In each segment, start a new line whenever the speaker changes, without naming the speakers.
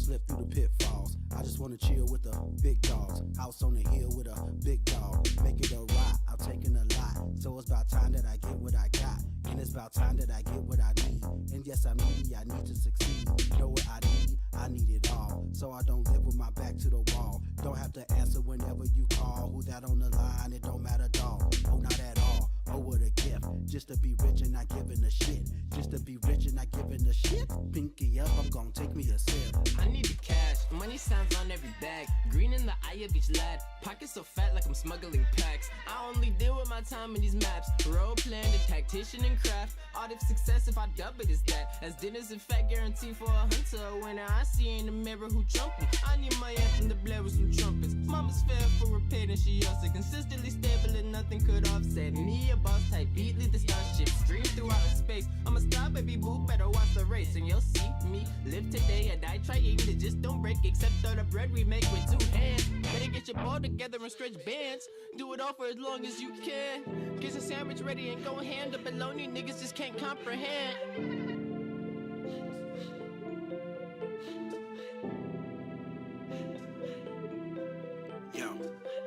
slip through the pitfalls. I just wanna chill with the big dogs. House on the hill with a big dog. Make it a ride, I'm taking a lot. So it's about time that I get what I got. And it's about time that I get what I need. And yes, I'm needy, I need to succeed. Know what I need it all. So I don't live with my back to the wall. Don't have to answer whenever you call. Who that on the line, it don't matter, dog. Oh, not at all. Oh, what a gift. Just to be rich and not giving a shit. Just to be rich and not giving a shit. Pinky up, I'm gonna take me a sip.
I need the cash, money signs on every bag. Green in the eye of each lad. Pockets so fat like I'm smuggling packs. I only deal with my time in these maps. Role playing the tactician and craft. Art of success, if I dub it, is that. As dinners and fat guarantee for a hunter. A winner I see in the mirror who trumpet. I need my anthem to blare with some trumpets. Mama's fair for repair and she also consistently stable and nothing could offset me. A boss type beat, lead the starship stream through outer space. I'm a star, baby boo, better watch the race. And you'll see me live today or die trying to just don't break. Except all the bread we make with two hands. Better get your ball together and stretch bands. Do it all for as long as you can. Get your sandwich ready and go hand up baloney. Niggas just can't comprehend.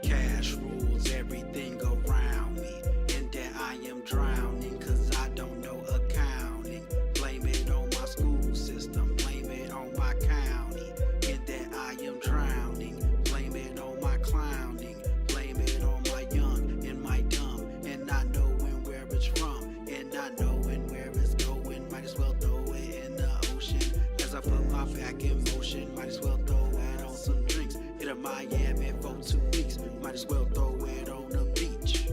Cash rules everything around me. In that I am drowning, cause I don't know accounting. Blame it on my school system, blame it on my county. In that I am drowning, blame it on my clowning. Blame it on my young and my dumb. And not knowing where it's from, and not knowing where it's going. Might as well throw it in the ocean. As I put my back in motion, might as well throw it on some drinks. Hit a Miami for 2 weeks, might as well throw it on the beach.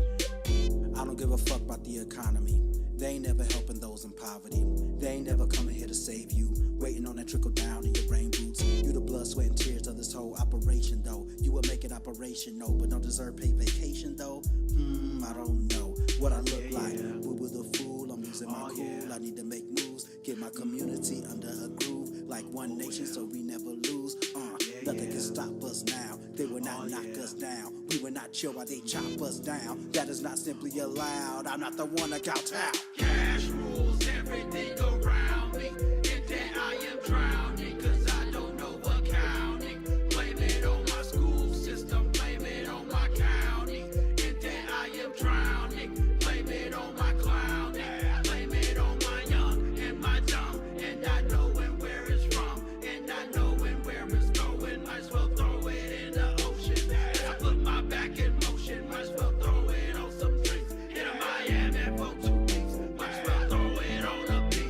I don't give a fuck about the economy. They ain't never helping those in poverty. They ain't never coming here to save you. Waiting on that trickle down in your rain boots. You the blood, sweat, and tears of this whole operation though. You will make it operational, but don't deserve paid vacation though. I don't know what I look like. We were the fool, I'm losing my cool. I need to make moves, get my community under a groove. Like one nation, so we never lose. Nothing can stop us now. They will not knock us down. We will not chill while they chop us down. That is not simply allowed. I'm not the one to kowtow.
Cash rules everything around me. In that I am drowning, cause I don't know accounting. Blame it on my school system, blame it on my county. In that I am drowning, blame it on my clowning. Blame it on my young and my dumb. And not knowing where it's from, and not knowing where it's going. Might as well throw it in the ocean. And I put my back in motion, might as well throw it on some drinks. In a Miami for 2 weeks, might as well throw it on the beach.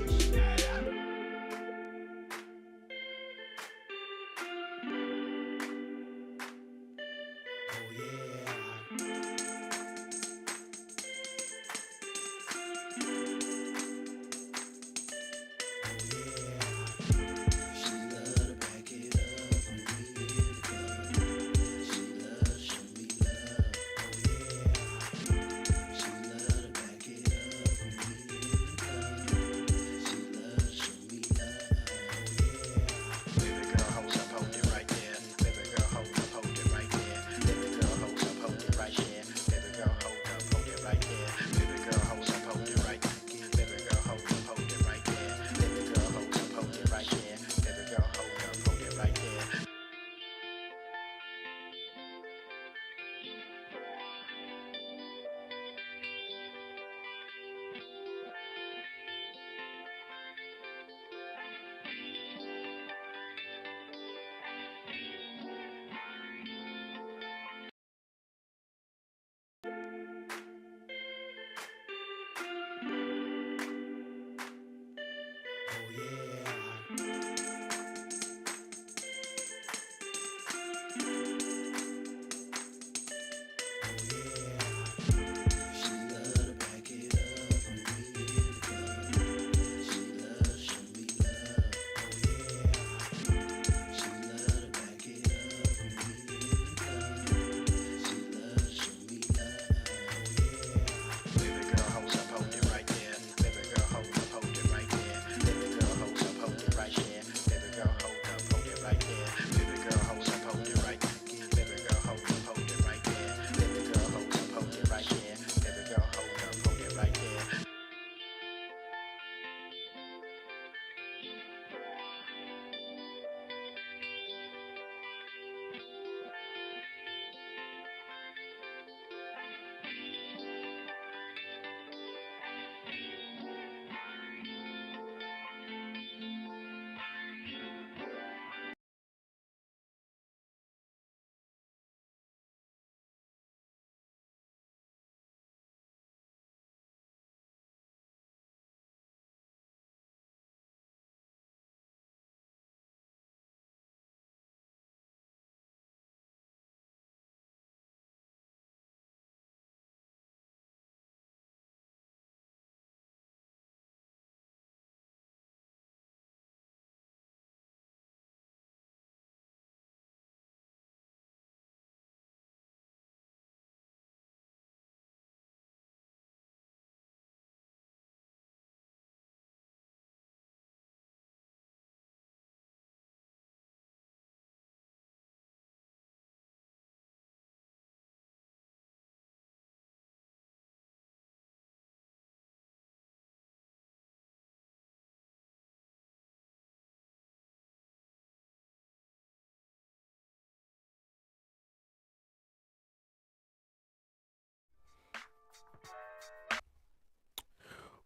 Oh yeah. She love to back it up when we in the club. She love to show me love. Oh yeah. She love to back it up when we in the club. She love to show me love. Oh yeah.
Baby girl, hold it right there. Baby girl, hold it right there. Baby girl, hold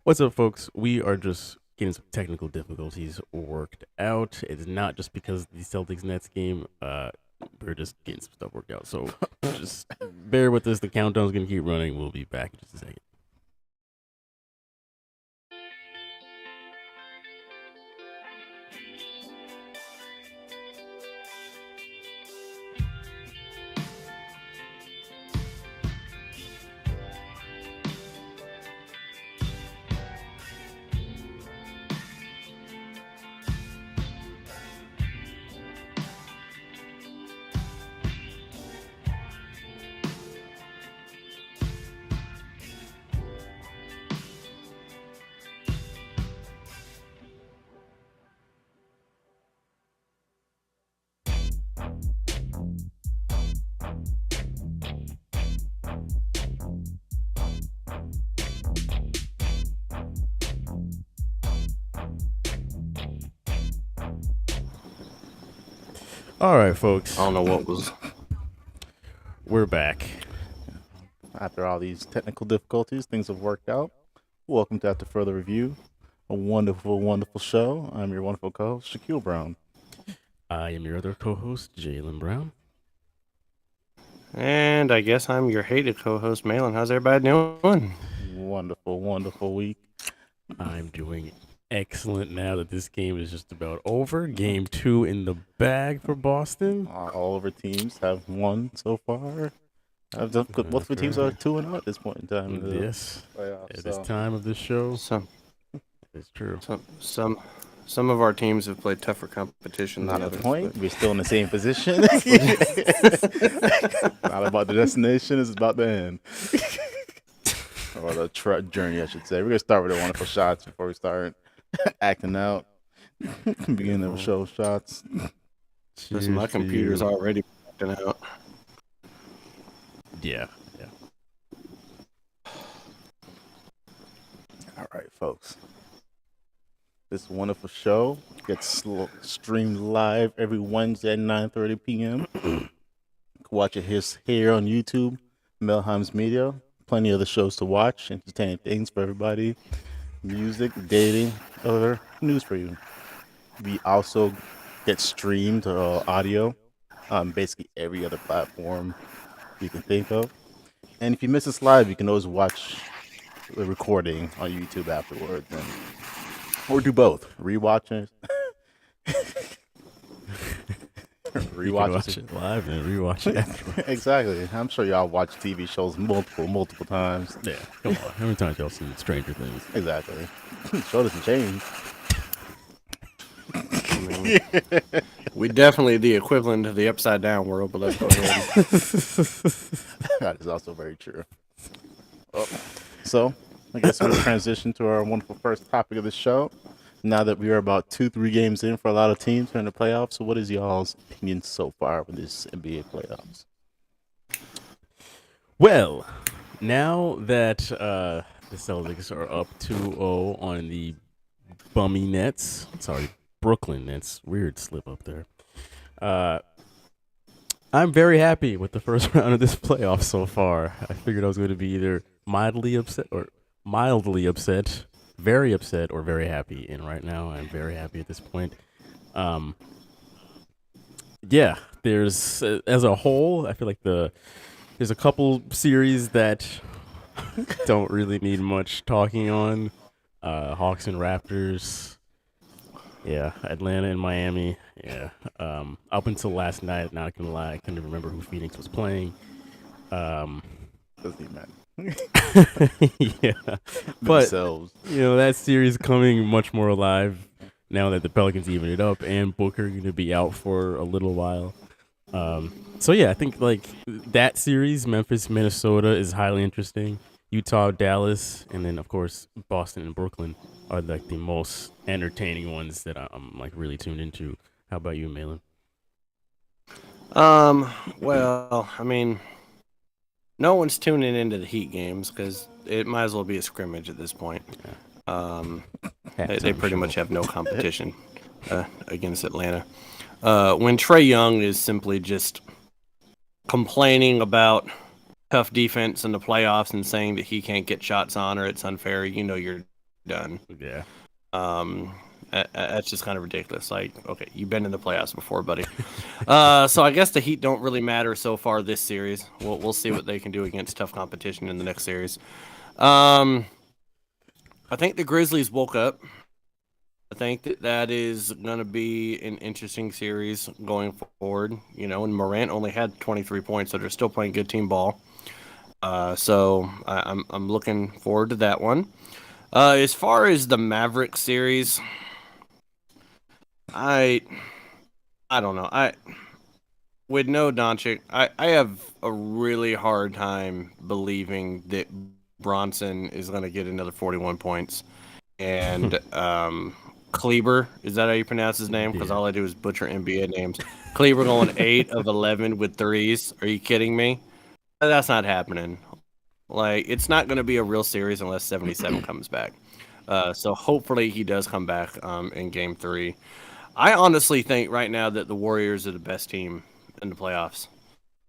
What's up, folks? We are just getting some technical difficulties worked out. It's not just because of the Celtics Nets game. We're just getting some stuff worked out. So just bear with us. The countdown's going to keep running. We'll be back in just a second. All right, folks.
I don't know what was.
We're back.
After all these technical difficulties, things have worked out. Welcome to After Further Review, a wonderful, wonderful show. I'm your wonderful co-host, Shaquille Brown.
I am your other co-host, Jalen Brown.
And I guess I'm your hated co-host, Malin. How's everybody doing?
Wonderful, wonderful week.
I'm doing excellent now that this game is just about over. Game 2 in the bag for Boston.
All of our teams have won so far. Both of the teams are 2-0 at this point in time. in the
Yes.
playoffs,
At this
so-
time of the show,
Some
it's true.
some of our teams have played tougher competition
Not
than
at the
others.
point. We're still in the same position. Not about the destination. It's about the end. Or the journey, I should say. We're going to start with the wonderful shots before we start acting out. Beginning of the show shots.
Listen, my
Cheers to
computer's
you.
already acting out.
Yeah.
All right, folks. This wonderful show gets streamed live every Wednesday at 9:30 p.m. Watch it here on YouTube, Melheim's Media. Plenty of other shows to watch, entertaining things for everybody, music, dating, other news for you. We also get streamed audio on basically every other platform you can think of. And if you miss us live, you can always watch the recording on YouTube afterwards, or do both. Rewatch it.
You can
Rewatch
watch it live and rewatch it afterwards.
Exactly. I'm sure y'all watch TV shows multiple times.
Yeah, come on. How many times y'all seen Stranger Things?
Exactly. Show doesn't change.
I mean, we definitely the equivalent of the upside down world, but let's go ahead.
That is also very true. Oh. So, I guess we'll transition to our wonderful first topic of the show. Now that we are about 2-3 games in for a lot of teams during the playoffs, so what is y'all's opinion so far with this NBA playoffs?
Well, now that the Celtics are up 2-0 on the bummy Nets, sorry, Brooklyn Nets, weird slip up there. I'm very happy with the first round of this playoff so far. I figured I was going to be either mildly upset, very upset, or very happy. And right now, I'm very happy at this point. Yeah, there's as a whole, I feel like there's a couple series that don't really need much talking on. Hawks and Raptors. Yeah, Atlanta and Miami. Yeah. Up until last night, not gonna lie, I couldn't remember who Phoenix was playing.
Doesn't even matter.
Yeah, but
Themselves.
that series coming much more alive now that the Pelicans even it up and Booker going to be out for a little while. So yeah, I think like that series, Memphis, Minnesota, is highly interesting. Utah, Dallas, and then of course Boston and Brooklyn are like the most entertaining ones that I'm like really tuned into. How about you, Malin?
Well, I mean, no one's tuning into the Heat games because it might as well be a scrimmage at this point. They pretty much have no competition against Atlanta. When Trae Young is simply just complaining about tough defense in the playoffs and saying that he can't get shots on or it's unfair, you're done.
Yeah.
That's just kind of ridiculous. Like, okay, you've been in the playoffs before, buddy. So I guess the Heat don't really matter so far this series. We'll see what they can do against tough competition in the next series. I think the Grizzlies woke up. I think that is going to be an interesting series going forward. You know, and Morant only had 23 points, so they're still playing good team ball. So I'm looking forward to that one. As far as the Maverick series, I don't know. With no Doncic, I have a really hard time believing that Bronson is going to get another 41 points. And Kleber, is that how you pronounce his name? Because all I do is butcher NBA names. Kleber going 8 of 11 with threes. Are you kidding me? That's not happening. Like, it's not going to be a real series unless 77 comes back. So hopefully he does come back in Game 3. I honestly think right now that the Warriors are the best team in the playoffs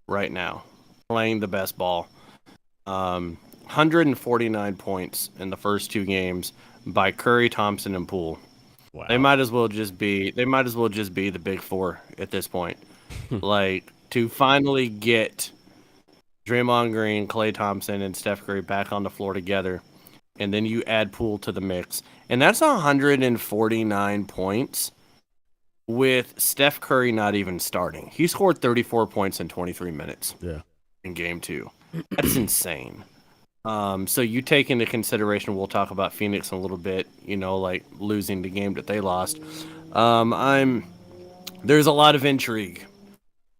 right now, playing the best ball. 149 points in the first 2 games by Curry, Thompson, and Poole.
Wow.
They might as well just be the big 4 at this point. Like, to finally get Draymond Green, Klay Thompson, and Steph Curry back on the floor together, and then you add Poole to the mix, and that's 149 points with Steph Curry not even starting. He scored 34 points in 23 minutes.
Yeah.
In Game 2. That's insane. So you take into consideration, we'll talk about Phoenix in a little bit, you know, like losing the game that they lost. There's a lot of intrigue.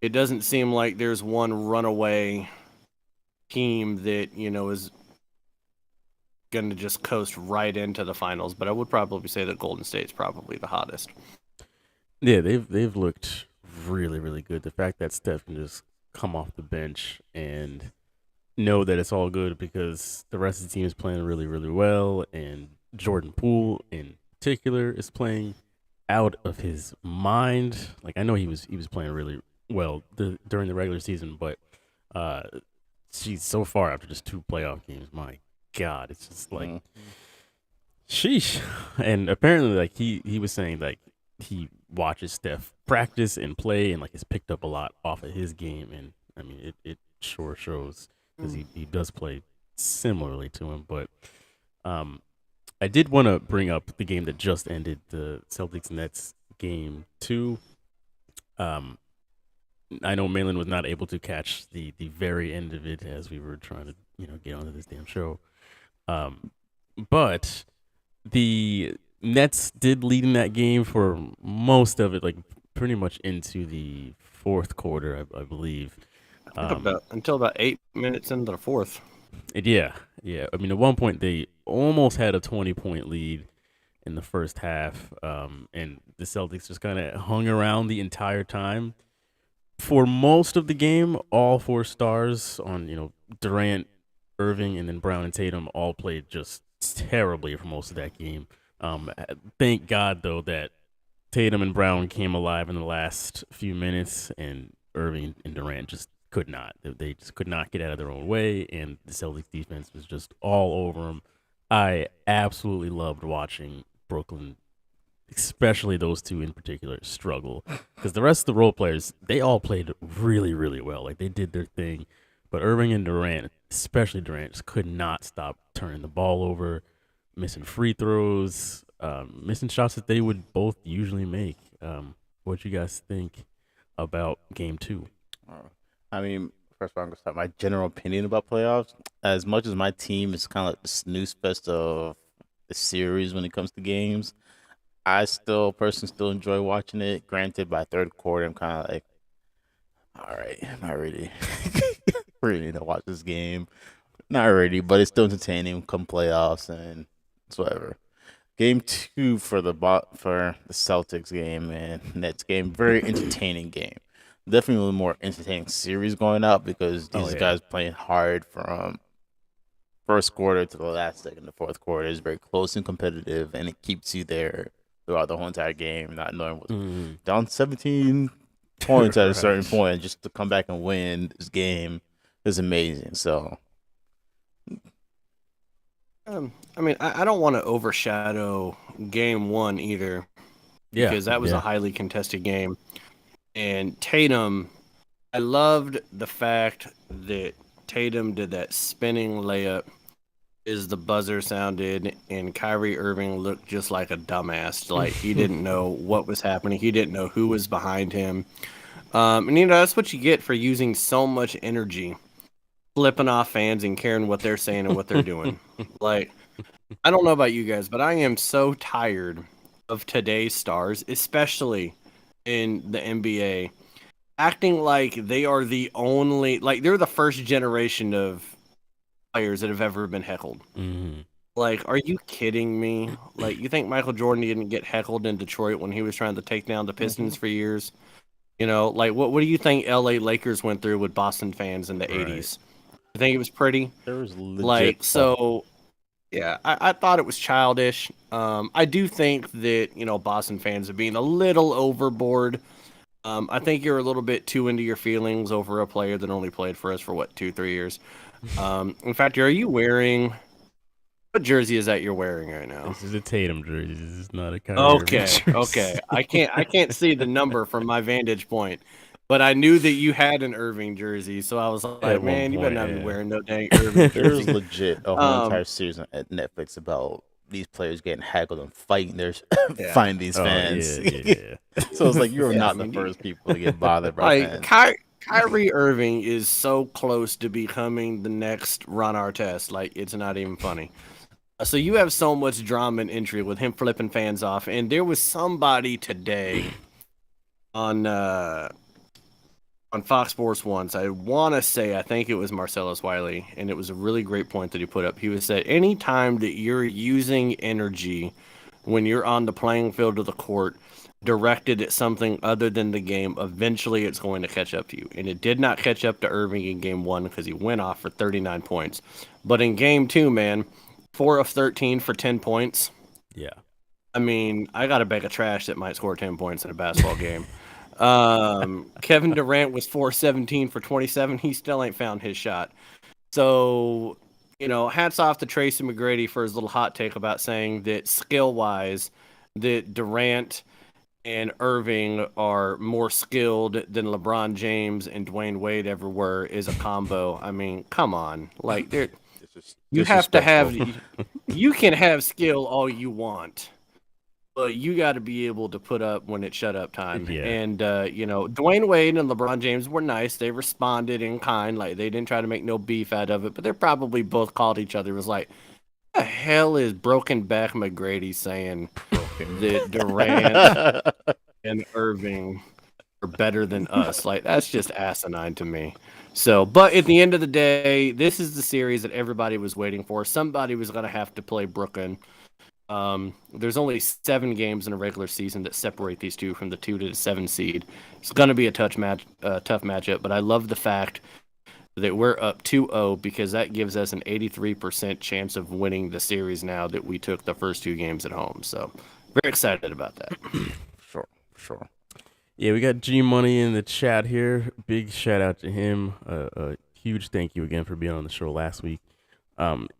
It doesn't seem like there's one runaway team that, you know, is going to just coast right into the finals, but I would probably say that Golden State's probably the hottest.
Yeah, they've looked really, really good. The fact that Steph can just come off the bench and know that it's all good because the rest of the team is playing really, really well, and Jordan Poole in particular is playing out of his mind. Like, I know he was playing really well during the regular season, but so far after just 2 playoff games, my God, it's just like sheesh. And apparently, like he was saying, like he watches Steph practice and play, and like has picked up a lot off of his game, and I mean it sure shows. Because he does play similarly to him. But I did want to bring up the game that just ended, the Celtics-Nets Game 2. I know Malin was not able to catch the very end of it as we were trying to, you know, get onto this damn show. But the Nets did lead in that game for most of it, like pretty much into the fourth quarter, I believe.
Until about 8 minutes into the fourth.
Yeah. I mean, at one point they almost had a 20-point lead in the first half, and the Celtics just kind of hung around the entire time. For most of the game, all 4 stars on, you know, Durant, Irving, and then Brown and Tatum all played just terribly for most of that game. Thank God, though, that Tatum and Brown came alive in the last few minutes, and Irving and Durant just could not. They just could not get out of their own way, and the Celtics defense was just all over them. I absolutely loved watching Brooklyn, especially those 2 in particular, struggle. Because the rest of the role players, they all played really, really well. Like, they did their thing. But Irving and Durant, especially Durant, just could not stop turning the ball over, missing free throws, missing shots that they would both usually make. What you guys think about Game 2?
I mean, first of all, I'm going to start my general opinion about playoffs. As much as my team is kind of like the snooze fest of the series when it comes to games, I still enjoy watching it. Granted, by third quarter, I'm kind of like, all right, I'm not ready. Ready to watch this game. Not ready, but it's still entertaining come playoffs and it's whatever. Game 2 for the Celtics game and Nets game, very entertaining game. Definitely a more entertaining series going out because these guys playing hard from first quarter to the last second. The fourth quarter is very close and competitive, and it keeps you there throughout the whole entire game, not knowing what's down 17 points at a certain point, just to come back and win this game is amazing. So
I mean, I don't want to overshadow game one either
Yeah,
because that was a highly contested game. And Tatum, I loved the fact that Tatum did that spinning layup as the buzzer sounded, and Kyrie Irving looked just like a dumbass. Like he didn't know what was happening. He didn't know who was behind him. And that's what you get for using so much energy, flipping off fans and caring what they're saying and what they're doing. Like, I don't know about you guys, but I am so tired of today's stars, especially in the NBA, acting like they are the only, like they're the first generation of players that have ever been heckled.
Mm-hmm.
Like, are you kidding me? Like, you think Michael Jordan didn't get heckled in Detroit when he was trying to take down the Pistons for years? You know, like what do you think LA Lakers went through with Boston fans in the 80s? You think it was pretty?
There was legit
Like, so yeah, I thought it was childish. I do think that, Boston fans are being a little overboard. I think you're a little bit too into your feelings over a player that only played for us for 2-3 years. In fact, are you wearing, what jersey is that you're wearing right now?
This is a Tatum jersey. This is not a Kyrie Irving jersey.
Okay. I can't see the number from my vantage point, but I knew that you had an Irving jersey, so I was like, man, you better not be wearing no dang Irving jersey.
There's legit a whole entire season at Netflix about these players getting haggled and fighting fighting these fans.
Yeah.
So it's like you're not the first people to get bothered by fans.
Kyrie Irving is so close to becoming the next Ron Artest. Like, it's not even funny. So you have so much drama and intrigue with him flipping fans off, and there was somebody today on Fox Sports once. I want to say, I think it was Marcellus Wiley, and it was a really great point that he put up. He was said, anytime that you're using energy when you're on the playing field of the court directed at something other than the game, eventually it's going to catch up to you. And it did not catch up to Irving in game one because he went off for 39 points. But in game two, man, 4 of 13 for 10 points.
Yeah.
I mean, I got a bag of trash that might score 10 points in a basketball game. Kevin Durant was 4-17 for 27. He still ain't found his shot. So, hats off to Tracy McGrady for his little hot take about saying that skill-wise, that Durant and Irving are more skilled than LeBron James and Dwayne Wade ever were is a combo. I mean, come on. Like, you have to have, you can have skill all you want, but you got to be able to put up when it's shut up time.
Yeah.
And, Dwayne Wade and LeBron James were nice. They responded in kind. Like, they didn't try to make no beef out of it, but they're probably both called each other. It was like, what the hell is Broken Back McGrady saying that Durant and Irving are better than us? Like, that's just asinine to me. So, but at the end of the day, this is the series that everybody was waiting for. Somebody was going to have to play Brooklyn. There's only 7 games in a regular season that separate these two from the 2 to the 7 seed. It's going to be a tough matchup, but I love the fact that we're up 2-0 because that gives us an 83% chance of winning the series now that we took the first 2 games at home. So, very excited about that.
Sure.
Yeah, we got G Money in the chat here. Big shout out to him. A huge thank you again for being on the show last week.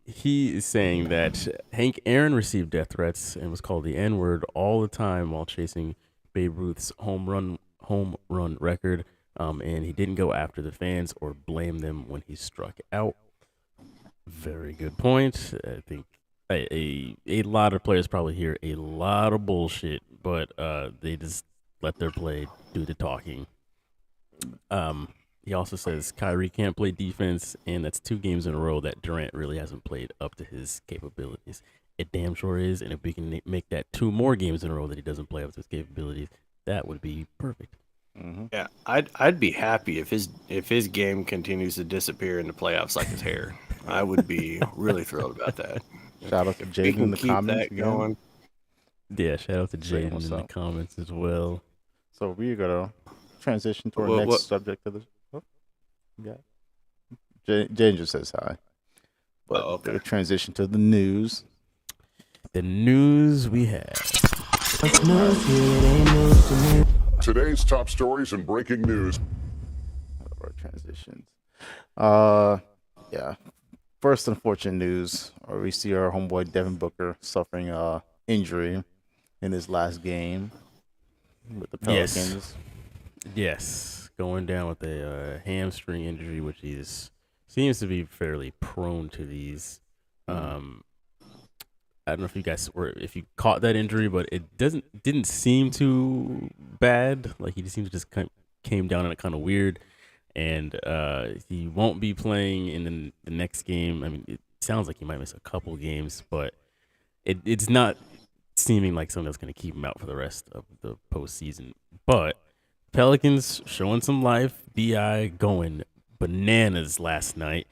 He is saying that Hank Aaron received death threats and was called the N-word all the time while chasing Babe Ruth's home run record. And he didn't go after the fans or blame them when he struck out. Very good point. I think a lot of players probably hear a lot of bullshit, but they just let their play do the talking. He also says Kyrie can't play defense, and that's 2 games in a row that Durant really hasn't played up to his capabilities. It damn sure is, and if we can make that 2 more games in a row that he doesn't play up to his capabilities, that would be perfect.
Mm-hmm.
Yeah, I'd be happy if his game continues to disappear in the playoffs like his hair. I would be really thrilled about that.
Shout out to Jaden in the comments.
That going.
Yeah, shout out to Jaden in the comments as well.
So we're gonna transition to our next subject of this. Yeah, Jaden just says hi. But we'll transition to the news.
The news we have.
Today's top stories and breaking news.
Our transitions. Yeah. first unfortunate news, we see our homeboy Devin Booker suffering injury in his last game with the Pelicans.
Yes, going down with a hamstring injury, which seems to be fairly prone to these. I don't know if you guys if you caught that injury, but it didn't seem too bad. Like he just seemed to just came down on it kind of weird, and he won't be playing in the next game. I mean, it sounds like he might miss a couple games, but it's not seeming like something that's going to keep him out for the rest of the postseason. But Pelicans showing some life. Bi going bananas last night.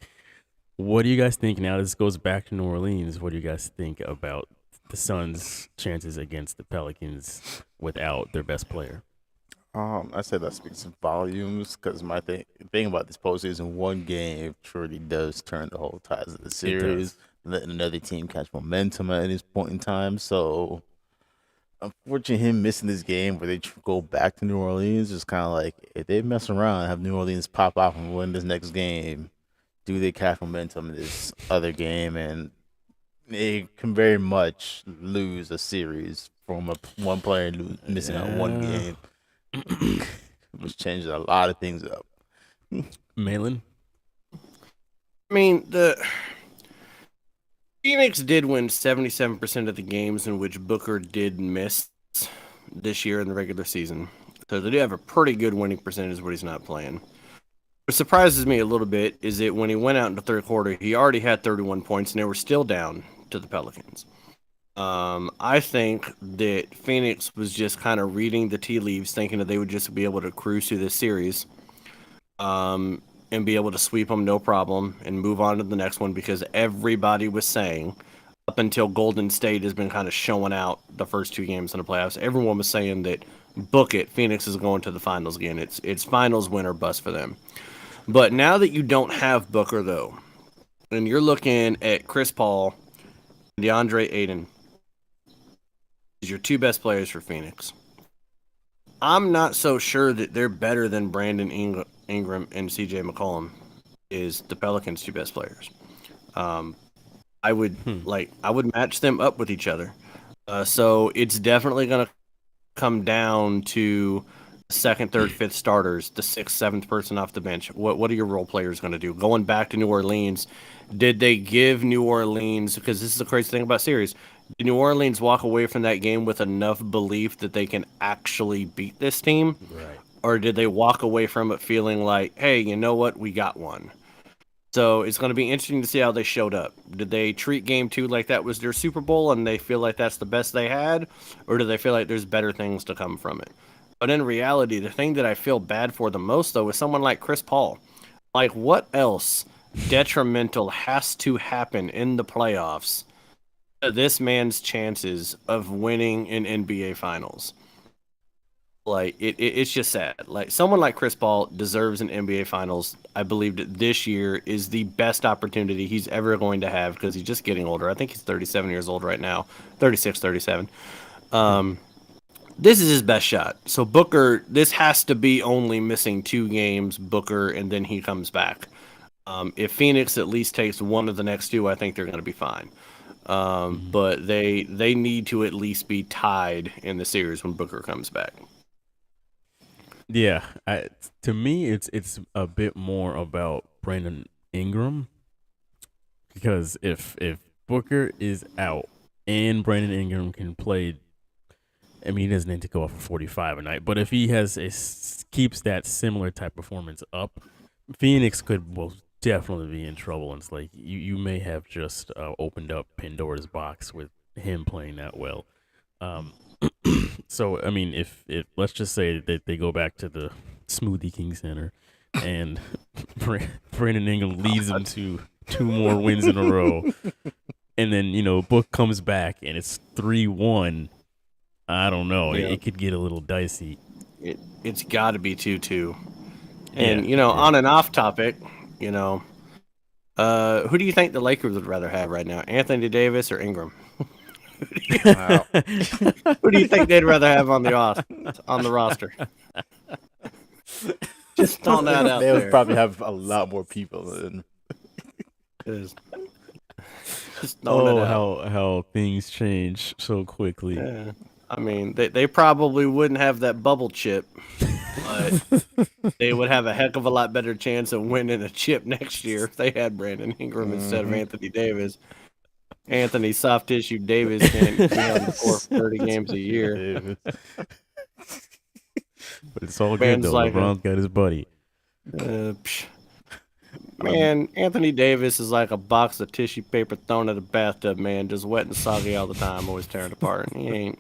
What do you guys think now? This goes back to New Orleans. What do you guys think about the Suns' chances against the Pelicans without their best player?
I say that speaks volumes because my thing about this postseason, one game truly does turn the whole tides of the series, letting another team catch momentum at this point in time. So, unfortunately, him missing this game where they go back to New Orleans is kind of like if they mess around and have New Orleans pop off and win this next game, do they catch momentum in this other game? And they can very much lose a series from one player missing out one game, which changes a lot of things up.
Malin?
I mean, the Phoenix did win 77% of the games in which Booker did miss this year in the regular season. So they do have a pretty good winning percentage when he's not playing. What surprises me a little bit is that when he went out in the third quarter, he already had 31 points, and they were still down to the Pelicans. I think that Phoenix was just kind of reading the tea leaves, thinking that they would just be able to cruise through this series and be able to sweep them no problem and move on to the next one, because everybody was saying, up until Golden State has been kind of showing out the first two games in the playoffs, everyone was saying that, book it, Phoenix is going to the finals again. It's finals win or bust for them. But now that you don't have Booker, though, and you're looking at Chris Paul and DeAndre Ayton as your two best players for Phoenix, I'm not so sure that they're better than Brandon Ingram and CJ McCollum is the Pelicans' two best players. I would match them up with each other. So it's definitely going to come down to second, third, fifth starters, the sixth, seventh person off the bench. What are your role players going to do? Going back to New Orleans, did they give New Orleans, because this is the crazy thing about series, did New Orleans walk away from that game with enough belief that they can actually beat this team?
Right.
Or did they walk away from it feeling like, hey, you know what, we got one? So it's going to be interesting to see how they showed up. Did they treat game two like that was their Super Bowl and they feel like that's the best they had? Or do they feel like there's better things to come from it? But in reality, the thing that I feel bad for the most, though, is someone like Chris Paul. Like, what else detrimental has to happen in the playoffs to this man's chances of winning an NBA Finals? Like, it's just sad. Like, someone like Chris Paul deserves an NBA Finals. I believe that this year is the best opportunity he's ever going to have because he's just getting older. I think he's 37 years old right now, 36, 37. This is his best shot. So Booker, this has to be only missing 2 games, Booker, and then he comes back. If Phoenix at least takes one of the next 2, I think they're going to be fine. But they need to at least be tied in the series when Booker comes back.
Yeah, to me, it's a bit more about Brandon Ingram, because if Booker is out and Brandon Ingram can play, I mean, he doesn't need to go off for 45 a night, but if he keeps that similar type performance up, Phoenix could most definitely be in trouble. And it's like you may have just opened up Pandora's box with him playing that well. So I mean, if let's just say that they go back to the Smoothie King Center, and Brandon Ingram leads them to 2 more wins in a row, and then Book comes back and it's 3-1. I don't know. Yeah. It could get a little dicey.
It's got to be 2-2. And, on and off topic, who do you think the Lakers would rather have right now, Anthony Davis or Ingram?
Wow.
Who do you think they'd rather have on the roster? Just throwing that out
they
there.
would probably have a lot more people than.
Just throwing it out.
how things change so quickly.
Yeah. I mean, they probably wouldn't have that bubble chip, but they would have a heck of a lot better chance of winning a chip next year if they had Brandon Ingram instead of Anthony Davis. Anthony soft tissue Davis can't be on the court for 30 games a year.
But it's all
Man's
good though.
like
LeBron's got his buddy.
Man, Anthony Davis is like a box of tissue paper thrown at a bathtub, man, just wet and soggy all the time, always tearing apart. He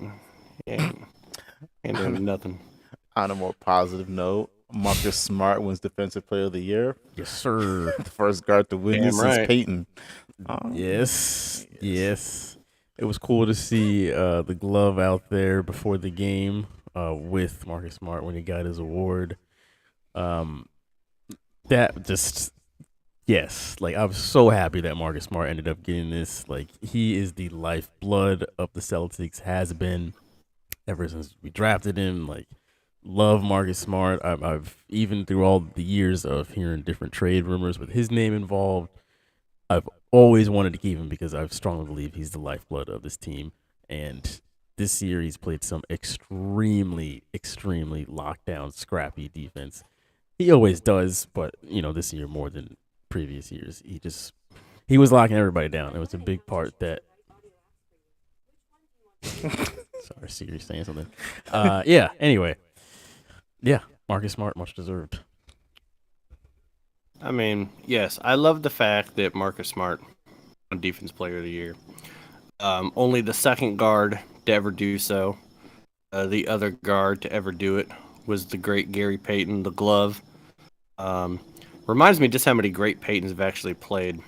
ain't doing nothing.
On a more positive note, Marcus Smart wins Defensive Player of the Year.
Yes, sir.
The first guard to win
Damn
this
right.
since Peyton.
Yes. It was cool to see the glove out there before the game with Marcus Smart when he got his award. That just, yes, like I was so happy that Marcus Smart ended up getting this. Like he is the lifeblood of the Celtics, has been ever since we drafted him. Like, love Marcus Smart. I've even through all the years of hearing different trade rumors with his name involved, I've always wanted to keep him because I strongly believe he's the lifeblood of this team. And this year he's played some extremely locked down, scrappy defense. He always does, but this year more than previous years, he was locking everybody down. It was a big part that. Sorry, Siri's saying something. Anyway. Yeah, Marcus Smart, much deserved.
I mean, yes, I love the fact that Marcus Smart won Defense Player of the Year. Only the second guard to ever do so. The other guard to ever do it was the great Gary Payton, the glove. Reminds me just how many great Paytons have actually played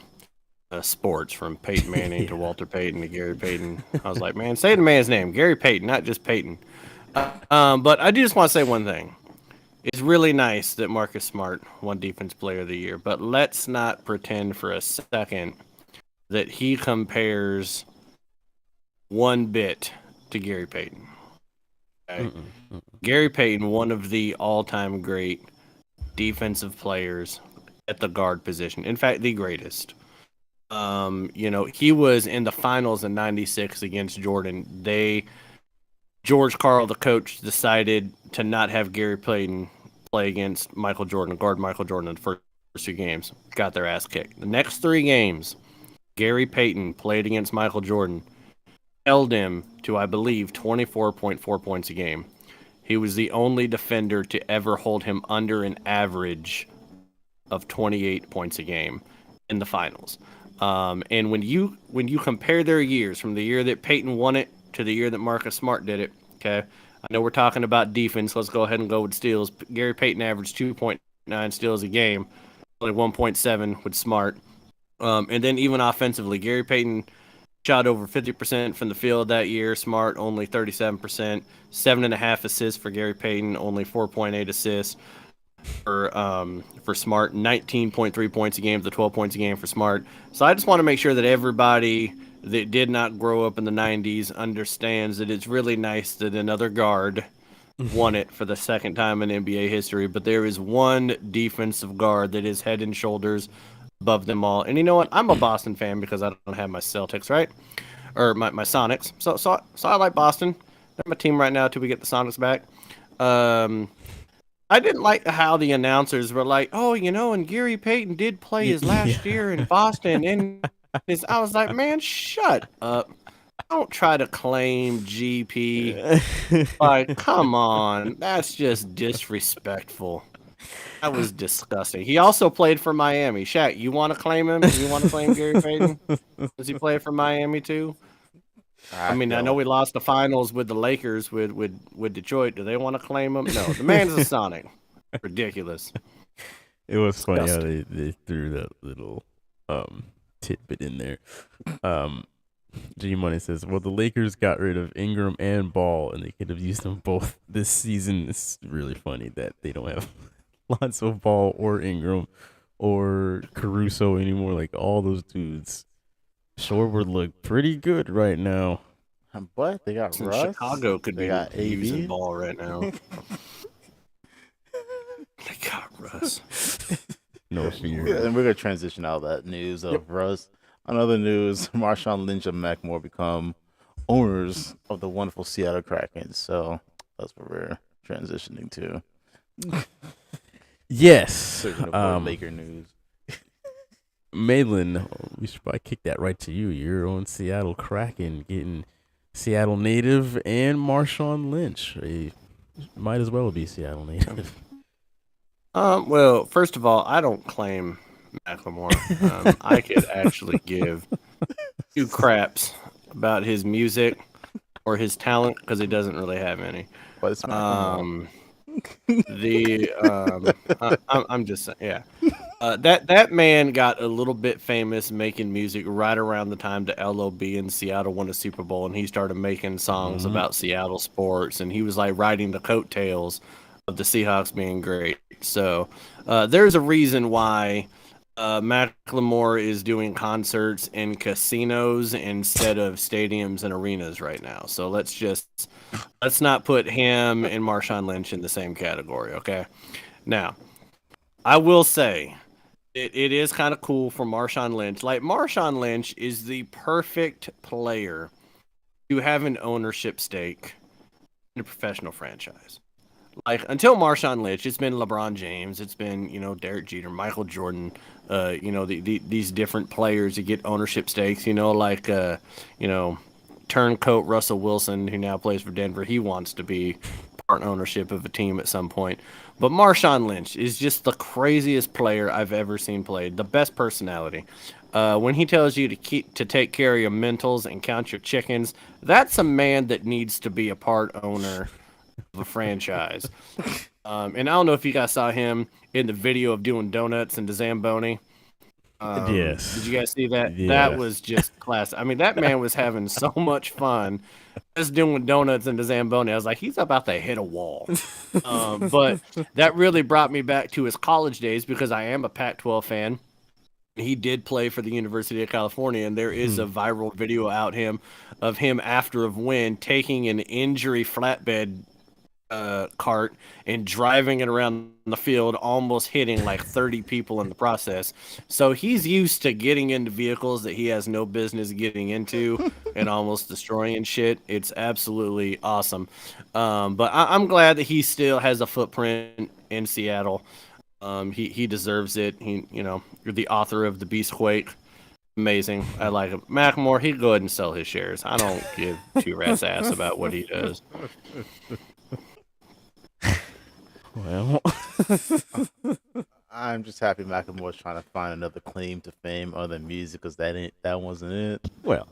sports, from Peyton Manning to Walter Payton to Gary Payton. I was like, man, say the man's name, Gary Payton, not just Payton. But I do just want to say one thing. It's really nice that Marcus Smart won Defense Player of the Year, but let's not pretend for a second that he compares one bit to Gary Payton. Okay? Gary Payton, one of the all-time great defensive players at the guard position. In fact, the greatest. He was in the finals in '96 against Jordan. George Karl, the coach, decided to not have Gary Payton play against Michael Jordan, guard Michael Jordan in the first two games. Got their ass kicked. The next three games, Gary Payton played against Michael Jordan, held him to, I believe, 24.4 points a game. He was the only defender to ever hold him under an average of 28 points a game in the finals. And when you compare their years, from the year that Payton won it to the year that Marcus Smart did it, okay? I know we're talking about defense. Let's go ahead and go with steals. Gary Payton averaged 2.9 steals a game, only 1.7 with Smart. And then even offensively, Gary Payton shot over 50% from the field that year. Smart only 37%. 7.5 assists for Gary Payton, only 4.8 assists for Smart. 19.3 points a game to 12 points a game for Smart. So I just want to make sure that everybody that did not grow up in the 90s understands that it's really nice that another guard won it for the second time in NBA history, but there is one defensive guard that is head and shoulders above them all. And you know what? I'm a Boston fan because I don't have my Celtics, right? Or my Sonics. So I like Boston. They're my team right now until we get the Sonics back. I didn't like how the announcers were like, oh, and Gary Payton did play his last year in Boston, and I was like, man, shut up. Don't try to claim GP. Like, come on. That's just disrespectful. That was disgusting. He also played for Miami. Shaq, you want to claim him? You want to claim Gary Payton? Does he play for Miami too? I know we lost the finals with the Lakers with Detroit. Do they want to claim him? No. The man's a Sonic. Ridiculous.
It was funny how they threw that little tidbit in there. G Money says, well, the Lakers got rid of Ingram and Ball, and they could have used them both this season. It's really funny that they don't have Lonzo Ball or Ingram or Caruso anymore. Like, all those dudes sure would look pretty good right now.
But they got Russ.
Chicago could be
got
using
AD.
Ball right now. They got Russ.
No fear.
And we're gonna transition out of that news of Russ. On other news, Marshawn Lynch and Mac Moore become owners of the wonderful Seattle Kraken. So that's what we're transitioning to.
Yes.
Certain avoid Laker news.
Malin, we should probably kick that right to you. You're on Seattle Kraken, getting Seattle native and Marshawn Lynch. He might as well be Seattle native.
Well, first of all, I don't claim Macklemore. I could actually give two craps about his music or his talent because he doesn't really have any.
But it's Macklemore.
I'm just saying, yeah. That man got a little bit famous making music right around the time the LOB in Seattle won a Super Bowl, and he started making songs about Seattle sports, and he was like riding the coattails of the Seahawks being great. So there's a reason why Macklemore is doing concerts in casinos instead of stadiums and arenas right now. So let's not put him and Marshawn Lynch in the same category, okay? Now, I will say it is kind of cool for Marshawn Lynch. Like, Marshawn Lynch is the perfect player to have an ownership stake in a professional franchise. Like, until Marshawn Lynch, it's been LeBron James, it's been, Derek Jeter, Michael Jordan, these different players that get ownership stakes, turncoat Russell Wilson, who now plays for Denver. He wants to be part ownership of a team at some point. But Marshawn Lynch is just the craziest player I've ever seen played. The best personality. When he tells you to take care of your mentals and count your chickens, that's a man that needs to be a part owner of a franchise. And I don't know if you guys saw him in the video of doing donuts in the Zamboni.
Yes.
Did you guys see that?
Yeah.
That was just classic. I mean, that man was having so much fun just doing donuts in the Zamboni. I was like, he's about to hit a wall. But that really brought me back to his college days because I am a Pac-12 fan. He did play for the University of California, and there is a viral video of him after a win taking an injury flatbed cart and driving it around the field, almost hitting like 30 people in the process. So he's used to getting into vehicles that he has no business getting into and almost destroying shit. It's absolutely awesome. But I'm glad that he still has a footprint in Seattle. He deserves it. You're the author of the Beastquake. Amazing. I like him. Macklemore, he'd go ahead and sell his shares. I don't give two rats ass about what he does.
Well,
I'm just happy Macklemore's trying to find another claim to fame other than music because that wasn't it.
well,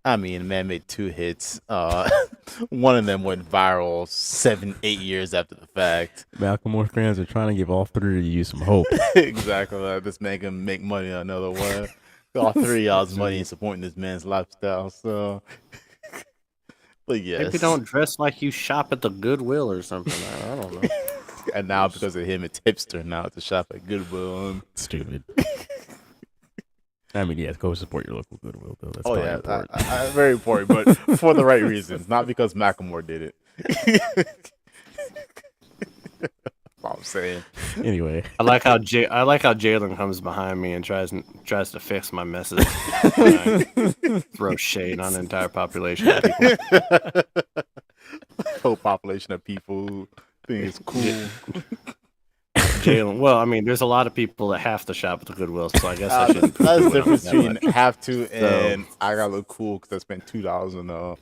I mean, the man made 2 hits. One of them went viral 7-8 years after the fact.
Macklemore fans are trying to give all three of you some hope.
Exactly. This man can make money another way. All 3 of y'all's money in supporting this man's lifestyle. So, but yes.
Maybe don't dress like you shop at the Goodwill or something. I don't know.
And now because of him, it's hipster now to shop at Goodwill.
Stupid. I mean, yes, go support your local Goodwill, though. That's
Oh yeah,
important.
very important, but for the right reasons, not because Macklemore did it. That's all I'm saying.
Anyway,
I like how Jalen comes behind me and tries to fix my message. Throw shade on the entire population of people.
Whole population of people who think it's cool.
Jalen. Well, I mean, there's a lot of people that have to shop at the Goodwill, so I guess I shouldn't.
That's the difference
that much.
between have to and I gotta look cool because I spent $2 on a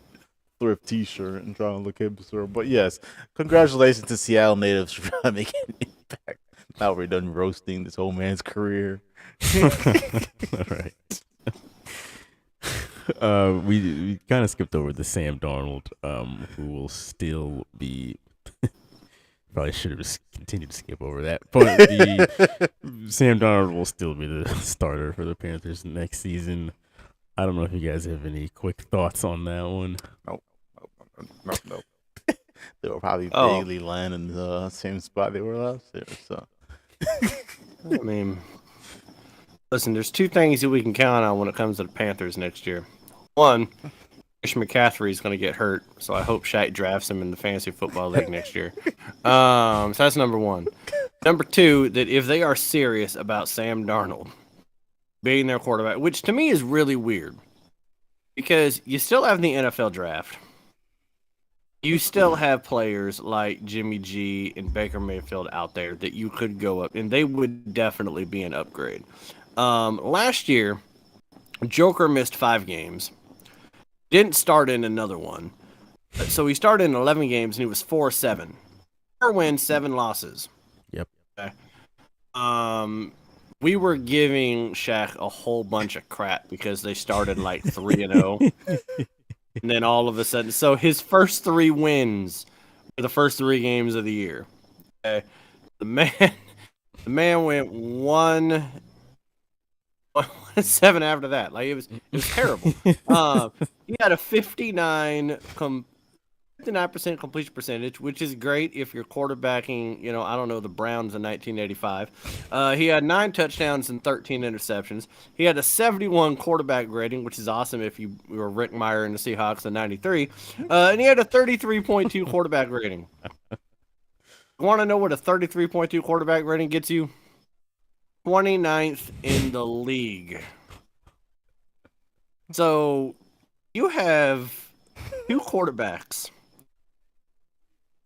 thrift T-shirt and trying to look hipster. But yes, congratulations to Seattle natives for trying to make an impact. Now we're done roasting this old man's career.
all right. We kind of skipped over the Sam Darnold, who will still be. Probably should have continued to skip over that, but the Sam Darnold will still be the starter for the Panthers next season. I don't know if you guys have any quick thoughts on that one.
No. They will probably vaguely land in the same spot they were last year. So,
I mean, listen, there's 2 things that we can count on when it comes to the Panthers next year. One, Christian McCaffrey is going to get hurt, so I hope Shaq drafts him in the fantasy football league next year. So that's number 1. Number 2, that if they are serious about Sam Darnold, being their quarterback, which to me is really weird because you still have the NFL draft. You still have players like Jimmy G and Baker Mayfield out there that you could go up, and they would definitely be an upgrade. Last year, Joker missed 5 games, didn't start in another one. So he started in 11 games, and he was 4-7. 4 wins, 7 losses.
Yep.
Okay. We were giving Shaq a whole bunch of crap because they started like 3-0. And then all of a sudden, so his first 3 wins were the first 3 games of the year. Okay. The man went 1-7 after that. Like it was terrible. He had a 59% completion percentage, which is great if you're quarterbacking, I don't know, the Browns in 1985. He had 9 touchdowns and 13 interceptions. He had a 71 quarterback rating, which is awesome if you were Rick Meyer in the Seahawks in 93. And he had a 33.2 quarterback rating. You want to know what a 33.2 quarterback rating gets you? 29th in the league. So you have 2 quarterbacks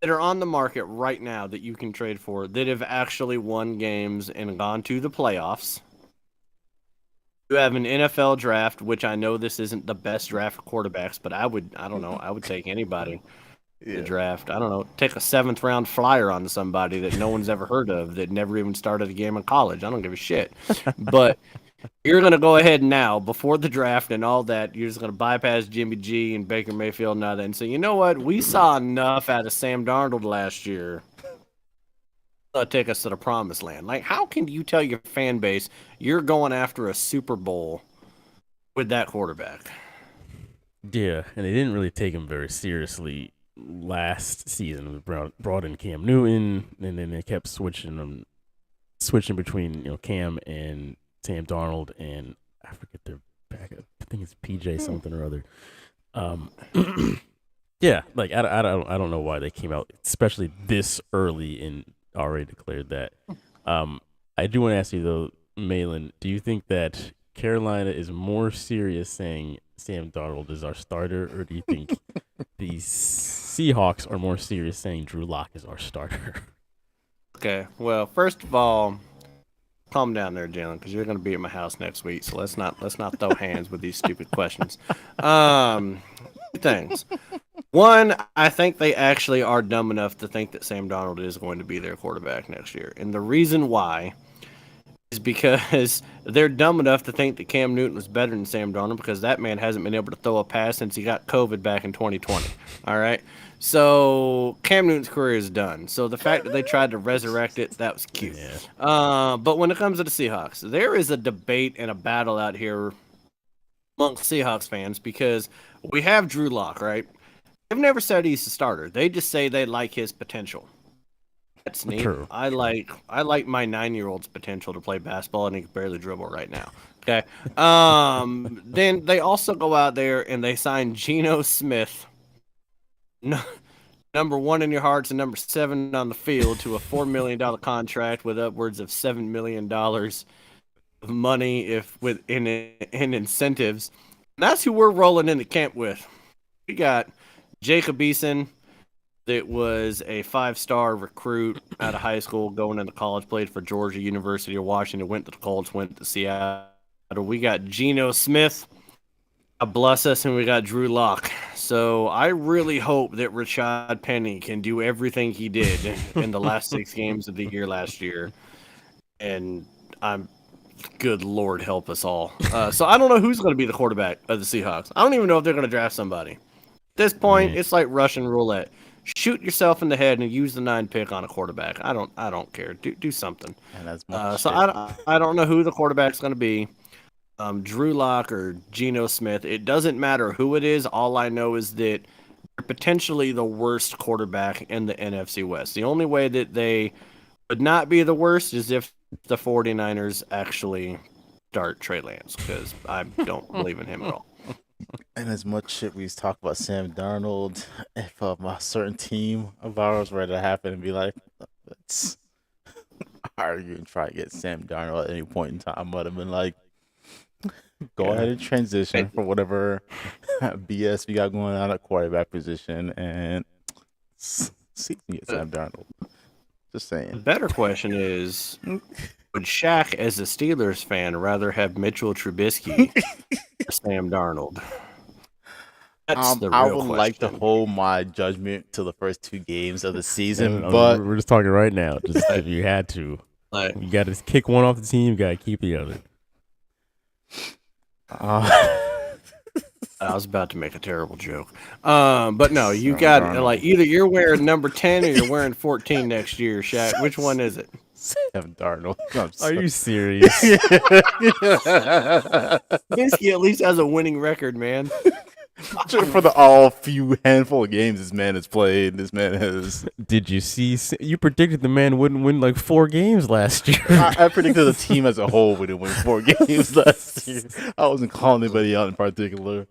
that are on the market right now that you can trade for that have actually won games and gone to the playoffs. You have an NFL draft, which I know this isn't the best draft for quarterbacks, but I would take anybody in the draft. I don't know, take a 7th round flyer on somebody that no one's ever heard of, that never even started a game in college. I don't give a shit. But you're going to go ahead now, before the draft and all that, you're just going to bypass Jimmy G and Baker Mayfield and all that and say, you know what? We saw enough out of Sam Darnold last year. Take us to the promised land. Like, how can you tell your fan base you're going after a Super Bowl with that quarterback?
Yeah, and they didn't really take him very seriously last season. We brought in Cam Newton, and then they kept switching between Cam and Sam Darnold, and I forget their backup. I think it's PJ something or other. Yeah, like I don't know why they came out, especially this early, and already declared that. I do want to ask you though, Malin, do you think that Carolina is more serious saying Sam Darnold is our starter, or do you think the Seahawks are more serious saying Drew Lock is our starter?
Okay, well, first of all, calm down there, Jalen, because you're going to be at my house next week. So let's not throw hands with these stupid questions. 2 things. One, I think they actually are dumb enough to think that Sam Darnold is going to be their quarterback next year, and the reason why is because they're dumb enough to think that Cam Newton was better than Sam Darnold, because that man hasn't been able to throw a pass since he got COVID back in 2020. All right. So Cam Newton's career is done. So the fact that they tried to resurrect it, that was cute. Yeah. But when it comes to the Seahawks, there is a debate and a battle out here amongst Seahawks fans, because we have Drew Lock, right? They've never said he's a starter. They just say they like his potential. That's neat. True. I like my 9-year-old's potential to play basketball, and he can barely dribble right now. Okay. Then they also go out there and they sign Geno Smith, number 1 in your hearts and number 7 on the field, to a $4 million contract with upwards of $7 million of money in incentives. And that's who we're rolling into camp with. We got Jacob Eason, that was a 5-star recruit out of high school going into college, played for Georgia University of Washington, went to the Colts, went to Seattle. We got Geno Smith, God bless us, and we got Drew Lock. So I really hope that Rashad Penny can do everything he did in the last 6 games of the year last year. And good Lord help us all. So I don't know who's going to be the quarterback of the Seahawks. I don't even know if they're going to draft somebody. At this point, It's like Russian roulette. Shoot yourself in the head and use the 9 pick on a quarterback. I don't care. Do something.
And that's
so I don't know who the quarterback's going to be. Drew Lock or Geno Smith. It doesn't matter who it is. All I know is that they're potentially the worst quarterback in the NFC West. The only way that they would not be the worst is if the 49ers actually start Trey Lance, because I don't believe in him at all.
And as much shit we talk about Sam Darnold, if a certain team of ours were to happen and be like, let's argue and try to get Sam Darnold at any point in time, I would have been like, Go ahead and transition for whatever BS we got going on at quarterback position and see me get Sam Darnold. Just
The
saying.
better question is, would Shaq, as a Steelers fan, rather have Mitchell Trubisky or Sam Darnold? That's the real
I would
question.
like to hold my judgment till the first 2 games of the season,
And,
but
we're just talking right now. Just if you had to,
Like,
you got to kick one off the team. You got to keep the other.
I was about to make a terrible joke. But no, you
Sam
got
Darnold.
like either you're wearing number 10 or you're wearing 14 next year, Shaq. Which one is it?
Sam Darnold. I'm
Are
sorry.
you serious?
Trubisky at least has a winning record, man.
For the all few handful of games this man has played, this man has.
Did you see? You predicted the man wouldn't win like 4 games last year.
I predicted the team as a whole wouldn't win 4 games last year. I wasn't calling anybody out in particular.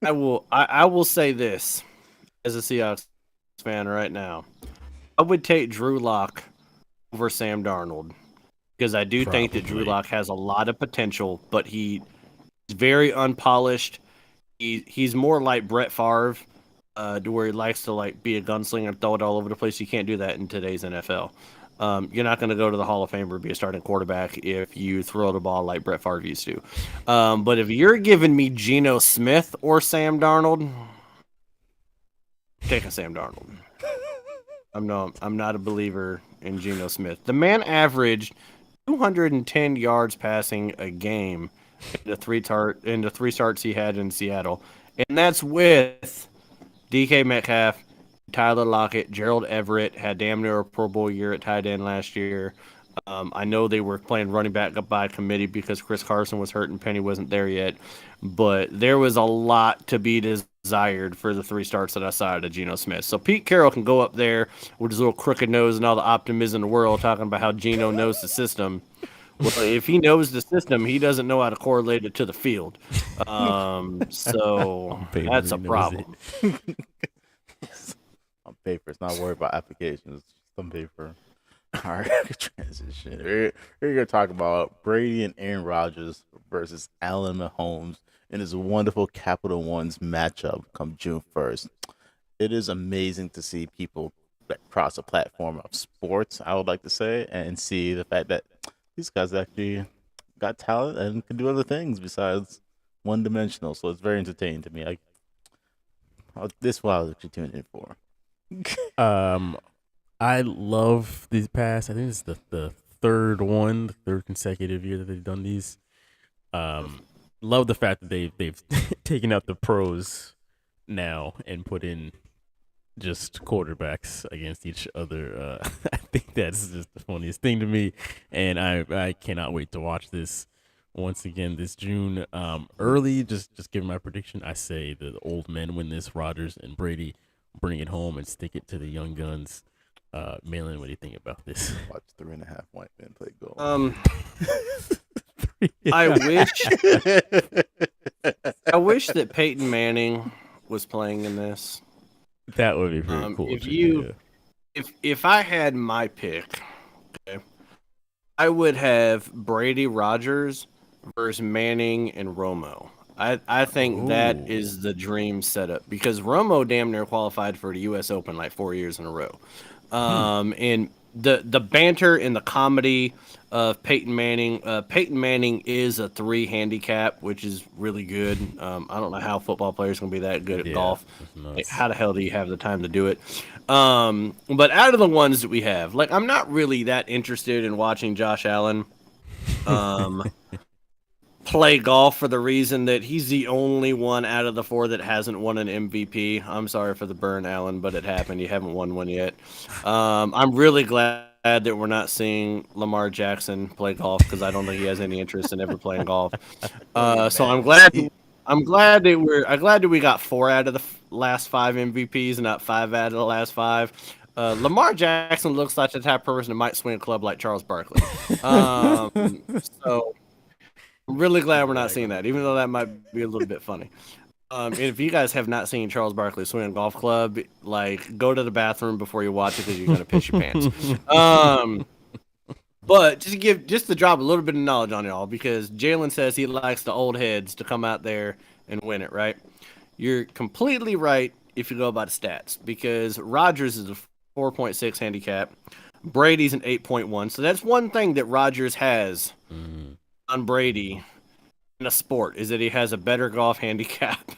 I will say this as a Seahawks fan right now. I would take Drew Lock over Sam Darnold because I do think that Drew
Probably.
Lock has a lot of potential, but he's very unpolished. He's more like Brett Favre, to where he likes to like be a gunslinger and throw it all over the place. You can't do that in today's NFL. You're not going to go to the Hall of Fame or be a starting quarterback if you throw the ball like Brett Favre used to. But if you're giving me Geno Smith or Sam Darnold, taking Sam Darnold. I'm not a believer in Geno Smith. The man averaged 210 yards passing a game in the 3 starts he had in Seattle, and that's with DK Metcalf, Tyler Lockett, Gerald Everett had damn near a Pro Bowl year at tight end last year. I know they were playing running back up by committee because Chris Carson was hurt and Penny wasn't there yet, but there was a lot to be desired for the 3 starts that I saw out of Geno Smith. So Pete Carroll can go up there with his little crooked nose and all the optimism in the world talking about how Geno knows the system. Well, if he knows the system, he doesn't know how to correlate it to the field. So
paper,
that's a
he knows
problem.
On paper, it's not worried about applications. It's on paper. All right, transition. We're going to talk about Brady and Aaron Rodgers versus Allen Mahomes in his wonderful Capital One's matchup come June 1st. It is amazing to see people that cross the platform of sports, I would like to say, and see the fact that these guys actually got talent and can do other things besides one-dimensional. So it's very entertaining to me. This is what I was actually tuning in for.
I love these past. I think it's the third consecutive year that they've done these. Love the fact that they've taken out the pros now and put in just quarterbacks against each other. I think that's just the funniest thing to me, and I cannot wait to watch this once again this June. Early, just giving my prediction. I say the old men win this. Rodgers and Brady bring it home and stick it to the young guns. Malin, what do you think about this?
Watch 3.5 white men play golf.
I wish that Peyton Manning was playing in this.
That would be pretty cool.
If I had my pick, okay, I would have Brady Rodgers versus Manning and Romo. I think that is the dream setup because Romo damn near qualified for the U.S. Open like 4 years in a row. And the banter and the comedy of Peyton Manning. Peyton Manning is a 3 handicap, which is really good. I don't know how football players can be that good at golf. Like, how the hell do you have the time to do it? But out of the ones that we have, like, I'm not really that interested in watching Josh Allen play golf for the reason that he's the only one out of the 4 that hasn't won an MVP. I'm sorry for the burn, Allen, but it happened. You haven't won one yet. I'm really glad that we're not seeing Lamar Jackson play golf because I don't think he has any interest in ever playing golf. So I'm glad that we got 4 out of the last 5 MVPs and not 5 out of the last 5. Lamar Jackson looks like the type of person that might swing a club like Charles Barkley. So I'm really glad we're not seeing that, even though that might be a little bit funny. If you guys have not seen Charles Barkley swing a golf club, like, go to the bathroom before you watch it because you're going to piss your pants. But just to drop a little bit of knowledge on y'all, because Jalen says he likes the old heads to come out there and win it, right? You're completely right if you go by the stats, because Rodgers is a 4.6 handicap. Brady's an 8.1. So that's one thing that Rodgers has on Brady in a sport, is that he has a better golf handicap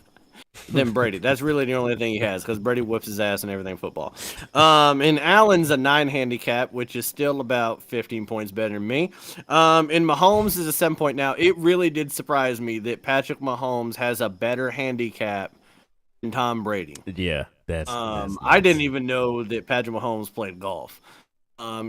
than Brady. That's really the only thing he has, because Brady whips his ass and everything football. And Allen's a 9 handicap, which is still about 15 points better than me. And Mahomes is a 7 point. Now, it really did surprise me that Patrick Mahomes has a better handicap than Tom Brady.
Yeah, that's
I didn't even know that Patrick Mahomes played golf.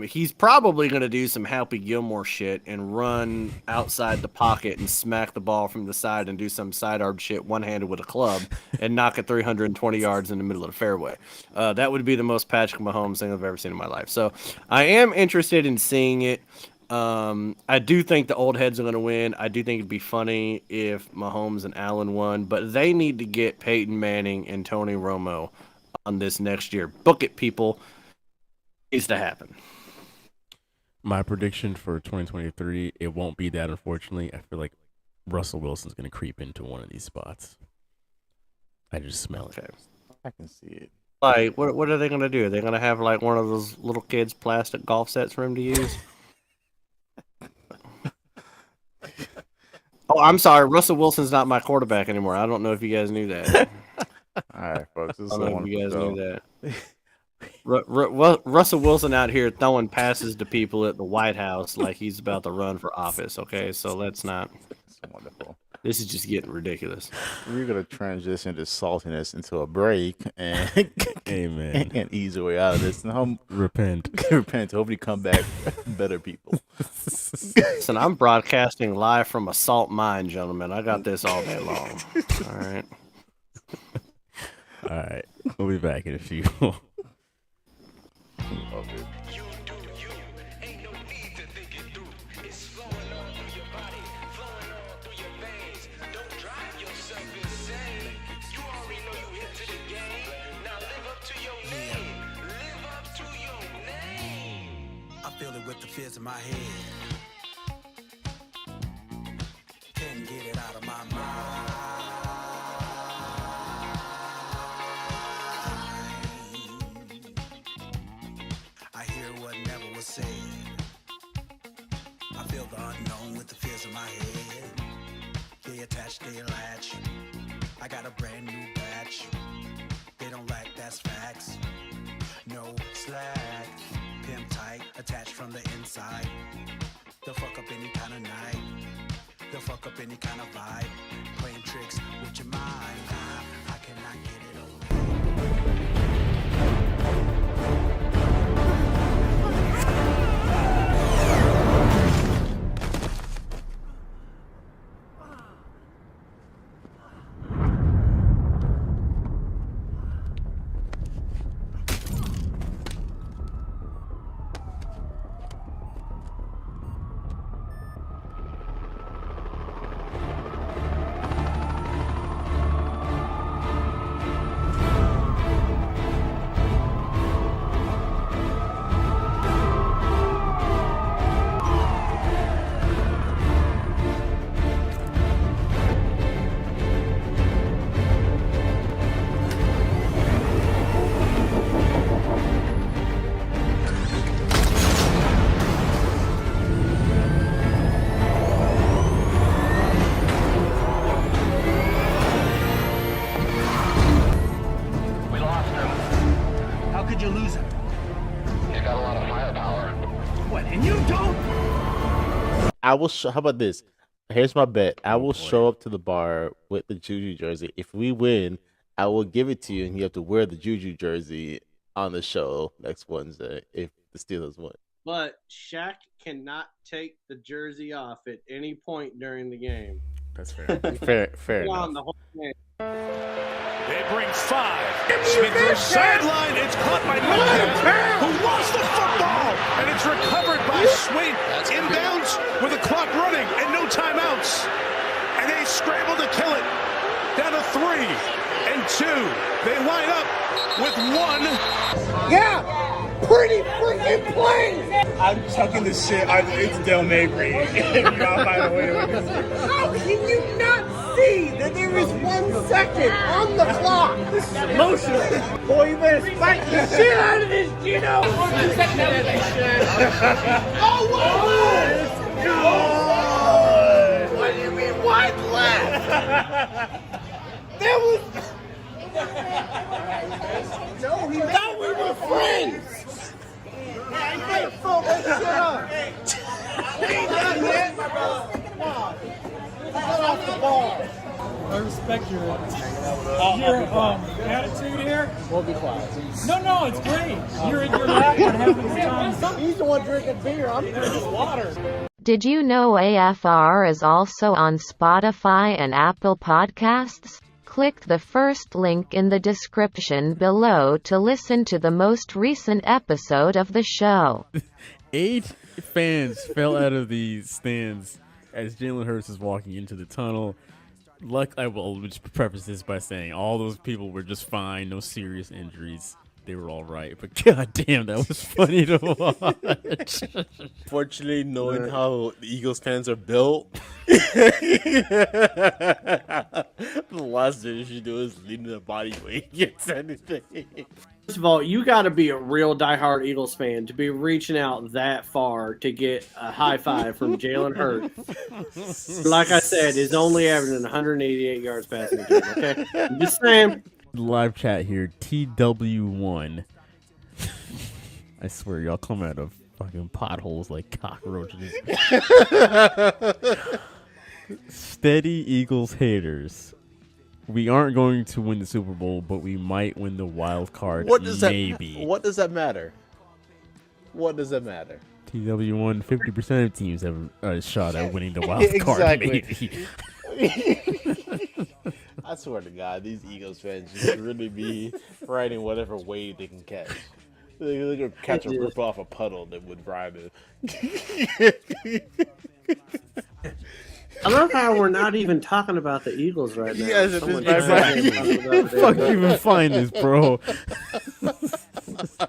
He's probably going to do some Happy Gilmore shit and run outside the pocket and smack the ball from the side and do some sidearm shit one-handed with a club and knock it 320 yards in the middle of the fairway. That would be the most Patrick Mahomes thing I've ever seen in my life. So I am interested in seeing it. I do think the old heads are going to win. I do think it'd be funny if Mahomes and Allen won, but they need to get Peyton Manning and Tony Romo on this next year. Book it, people. Needs to happen.
My prediction for 2023, it won't be that, unfortunately. I feel like Russell Wilson's going to creep into one of these spots. I just smell it.
Okay.
I can see it.
Like, what are they going to do? Are they going to have, like, one of those little kids' plastic golf sets for him to use? Oh, I'm sorry. Russell Wilson's not my quarterback anymore. I don't know if you guys knew that.
All right, folks. This
I
is
don't
a
know if you
wonderful
guys
show.
knew that. Russell Wilson out here throwing passes to people at the White House like he's about to run for office. Okay, so let's not.
It's wonderful.
This is just getting ridiculous.
We're gonna transition this saltiness into a break and
Amen.
and ease our way out of this. And
Repent.
repent. Hopefully, come back better people.
Listen, I'm broadcasting live from a salt mine, gentlemen. I got this all day long. All right.
All right. We'll be back in a few.
Okay.
You do you. Ain't no need to think it through. It's flowing all through your body, flowing all through your veins. Don't drive yourself insane. You already know you hit to the game. Now live up to your name. Live up to your name.
I feel it with the fears in my head. Can't get it out of my mind. I hear what never was said. I feel the unknown with the fears in my head. They attach, they latch. I got a brand new batch. They don't lack, that's facts. No slack. Pimp tight, attached from the inside. They'll fuck up any kind of night. They'll fuck up any kind of vibe. Playing tricks with your mind. I cannot get it over.
We lost him.
How could you lose him?
He's got a lot of firepower.
What, and you don't?
I will show. How about this? Here's my bet. I will show up to the bar with the Juju jersey. If we win, I will give it to you, and you have to wear the Juju jersey on the show next Wednesday if the Steelers win.
But Shaq cannot take the jersey off at any point during the game.
That's fair.
Fair
On
enough.
the whole game.
They bring 5. Smith goes sideline. It's caught by Milwaukee, who lost the football, and it's recovered by Swain. Inbounds with the clock running and no timeouts. And they scramble to kill it. Down to 3 and 2. They line up with 1.
Yeah! pretty freaking plain. I'm chucking this shit into Del Mabry. If you all find a way to win this. How can you not see that there is 1 second on the clock? This is emotional. Boy, you better spike the shit out of this, Gino. Oh, let's go. What do you mean, wide left? There was... No, he thought we were friends. Man, you better fold that shit up. We ain't done yet. Come on. Get off the bar.
I respect your attitude here.
We'll be quiet.
No, it's great. You're in your lap and having a good time.
He's the one drinking beer. I'm drinking water.
Did you know AFR is also on Spotify and Apple Podcasts? Click the first link in the description below to listen to the most recent episode of the show.
8 fans fell out of the stands as Jalen Hurts is walking into the tunnel. I will just preface this by saying all those people were just fine, no serious injuries. They were all right, but goddamn, that was funny to watch.
Fortunately, knowing how the Eagles fans are built, the last thing you should do is lean their body weight against anything.
First of all, you got to be a real diehard Eagles fan to be reaching out that far to get a high five from Jalen Hurts. Like I said, is only averaging 188 yards passing a game. Okay, I'm just saying.
Live chat here, TW1. I swear, y'all come out of fucking potholes like cockroaches. Steady Eagles haters. We aren't going to win the Super Bowl, but we might win the wild card.
What does
maybe.
What does that matter? What does that matter?
TW1, 50% of teams have a shot at winning the wild card. Maybe.
I swear to God, these Eagles fans just really be riding whatever wave they can catch. They're going to catch a rip off a puddle that would rhyme it.
I love how we're not even talking about the Eagles right now.
Yes,
Fuck you even find this, bro.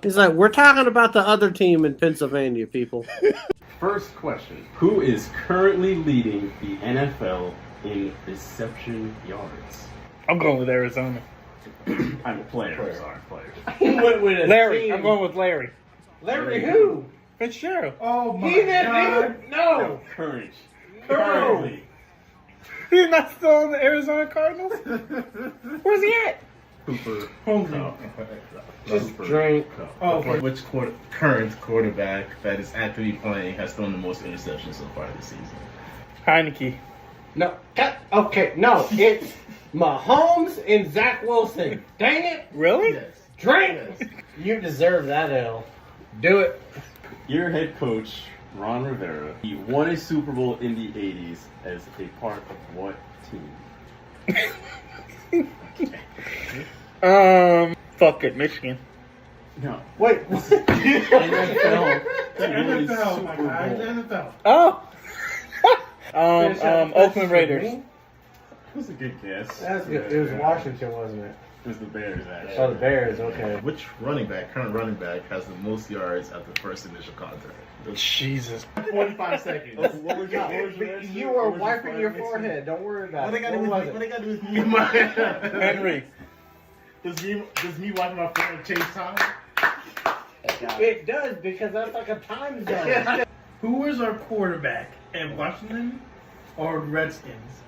He's like, we're talking about the other team in Pennsylvania, people.
First question. Who is currently leading the NFL in reception yards?
I'm going with Arizona.
I'm a player. Sorry, player.
Larry. I'm going with Larry.
Larry who?
Fitzgerald.
Oh my
God. No.
Currently.
He's not still in the Arizona Cardinals? Where's he at?
Cooper.
Home.
Just drink.
Oh, okay.
Which current quarterback that is actively playing has thrown the most interceptions so far this season?
Heineke.
No. Okay, no. It's Mahomes and Zach Wilson. Dang it.
Really?
Yes.
Drink. You deserve that L. Do it.
Your head coach, Ron Rivera, he won a Super Bowl in the 80s as a part of what team?
Fuck it, Michigan.
No.
Wait.
NFL.
NFL, my guy. NFL.
Oh. Oakland Raiders.
That was a good guess.
That's good. It was Washington, wasn't it?
It was the Bears, actually.
Oh, the Bears. Okay.
Which current running back, has the most yards at the first initial contact?
Jesus.
45 seconds. What was your answer?
You were wiping your forehead. Don't worry about it.
What they got to do with me and my
Henry.
Does me wiping my forehead change time?
It does, because that's like a time zone.
Who was our quarterback in Washington or Redskins?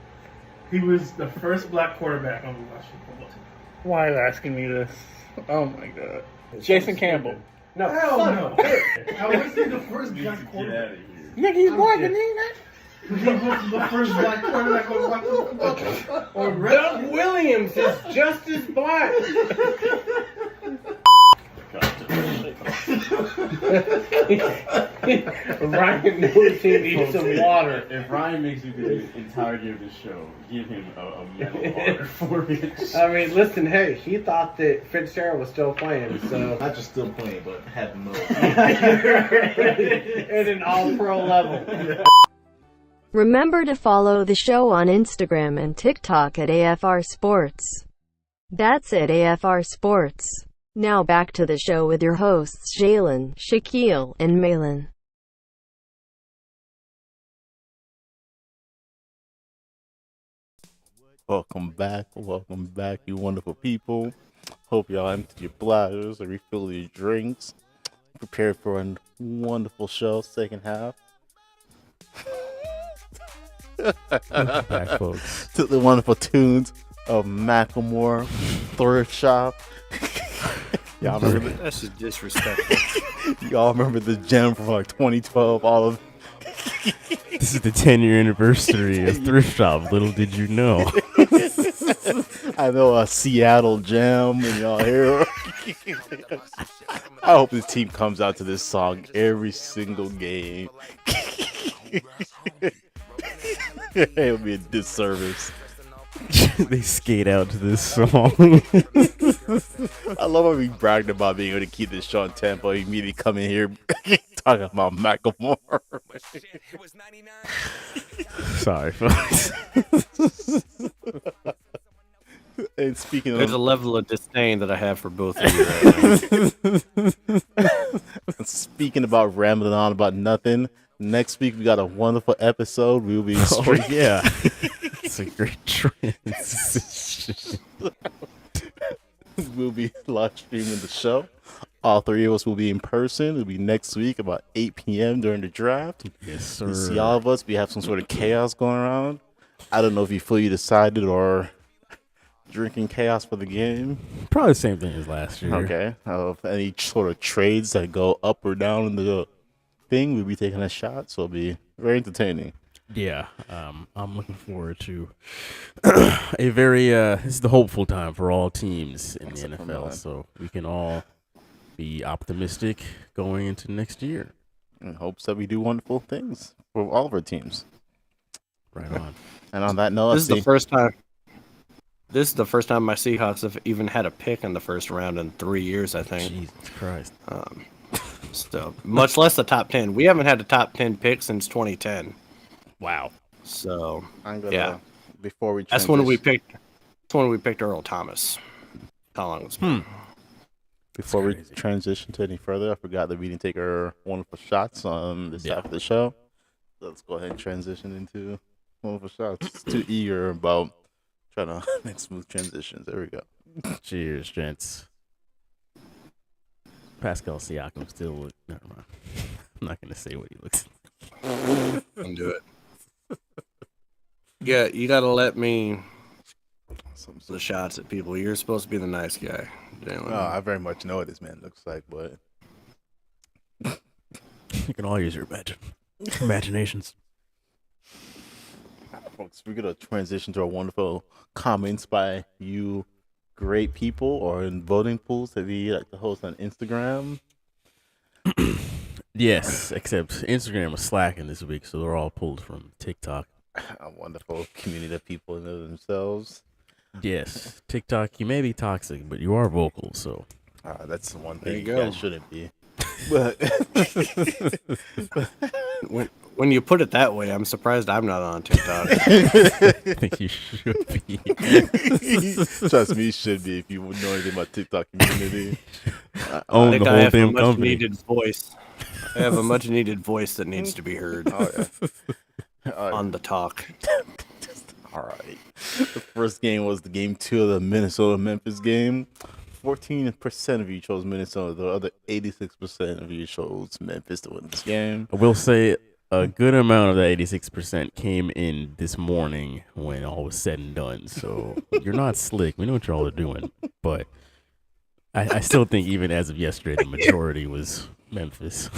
He was the first black quarterback on the Washington football team. Why are you asking me this? Oh my god. Jason Campbell.
No,
Hell no.
I want to see the first black quarterback.
Nigga, he's black, and he ain't
The first black quarterback on Washington.
Or Doug Williams is just as black. Ryan knows he needs some water.
If Ryan makes you do the entirety of the show, give him a medal honor for it.
I mean, listen, hey, he thought that Fitzgerald was still playing, so.
Not just still playing, but had the most.
At an all-pro level.
Remember to follow the show on Instagram and TikTok at AFR Sports. That's it, AFR Sports.
Now back to the show with your hosts Jalen, Shaquille, and Malin.
Welcome back, you wonderful people. Hope y'all empty your bladders and refill your drinks. Prepared for a wonderful show, second half.
Welcome back, folks.
To the wonderful tunes of Macklemore, Thrift Shop. Y'all remember
That's just disrespectful.
Y'all remember the gem from like 2012? All of
This is the 10-year anniversary of Thrift Shop. Little did you know.
I know a Seattle jam, and y'all hear. I hope this team comes out to this song every single game. It would be a disservice.
They skate out to this song.
I love how we bragged about being able to keep this show on tempo. You immediately come in here talking about Macklemore.
Sorry, folks.
And speaking
There's
of
a level of disdain that I have for both of you right now.
Speaking about rambling on about nothing, next week we got a wonderful episode. We'll be
yeah. It's a great transition.
We'll be live streaming the show. All three of us will be in person. It'll be next week about 8 p.m. during the draft.
Yes, sir.
You see all of us. We have some sort of chaos going around. I don't know if you fully decided or drinking chaos for the game.
Probably the same thing as last year.
Okay. Of any sort of trades that go up or down in the thing, we'll be taking a shot. So it'll be very entertaining.
Yeah, I'm looking forward to a very this is the hopeful time for all teams in the NFL, so we can all be optimistic going into next year.
In hopes that we do wonderful things for all of our teams.
Right on.
And on that note,
This is the first time my Seahawks have even had a pick in the first round in 3 years, I think.
Jesus Christ.
So much less the top 10. We haven't had a top 10 pick since 2010.
Wow.
So
yeah. Before we
that's when we picked Earl Thomas. How long it's been.
Before we transition to any further, I forgot that we didn't take our wonderful shots on this half of the show. So let's go ahead and transition into wonderful shots. Too eager about trying to make smooth transitions. There we go.
Cheers, gents. Pascal Siakam still look. Never mind. I'm not gonna say what he looks like.
Don't do it. Yeah, you gotta let me the shots at people. You're supposed to be the nice guy, Jalen.
Oh, I very much know what this man looks like, but
You can all use your imaginations.
Folks, we're gonna transition to our wonderful comments by you great people or in voting pools that we like to host on Instagram.
Yes, except Instagram was slacking this week, so they're all pulled from TikTok.
A wonderful community of people in themselves.
Yes, TikTok, you may be toxic, but you are vocal, so.
That's the one
There
thing
you go.
that shouldn't be. But
when you put it that way, I'm surprised I'm not on TikTok.
I think you should be.
Trust me, you should be if you would know anything about TikTok community.
Own
think
the
I
whole
have a
damn
much
company.
needed voice. I have a much needed voice that needs to be heard on the talk.
All right. The first game was the game 2 of the Minnesota-Memphis game. 14% of you chose Minnesota. The other 86% of you chose Memphis to win this game.
I will say a good amount of that 86% came in this morning when all was said and done. So you're not slick. We know what y'all are doing. But I still think even as of yesterday, the majority was Memphis.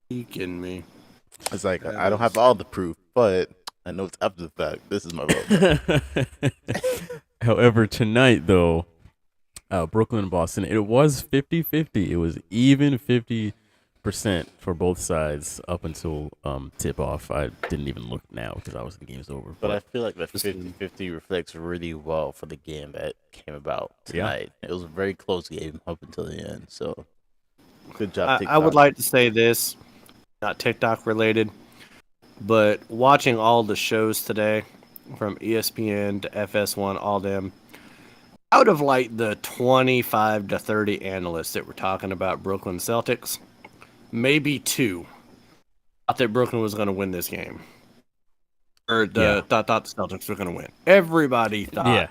You kidding me?
It's like, I don't have all the proof, but I know it's after the fact. This is my vote.
However, tonight, though, Brooklyn and Boston, it was 50-50. It was even 50% for both sides up until tip-off. I didn't even look now because the game's over.
But I feel like the 50-50 reflects really well for the game that came about tonight. It was a very close game up until the end. So, good job, TikTok.
I would like to say this, not TikTok related, but watching all the shows today, from ESPN to FS1, all them, out of like the 25 to 30 analysts that were talking about Brooklyn Celtics, maybe 2 thought that Brooklyn was going to win this game. Or thought the Celtics were going to win. Everybody thought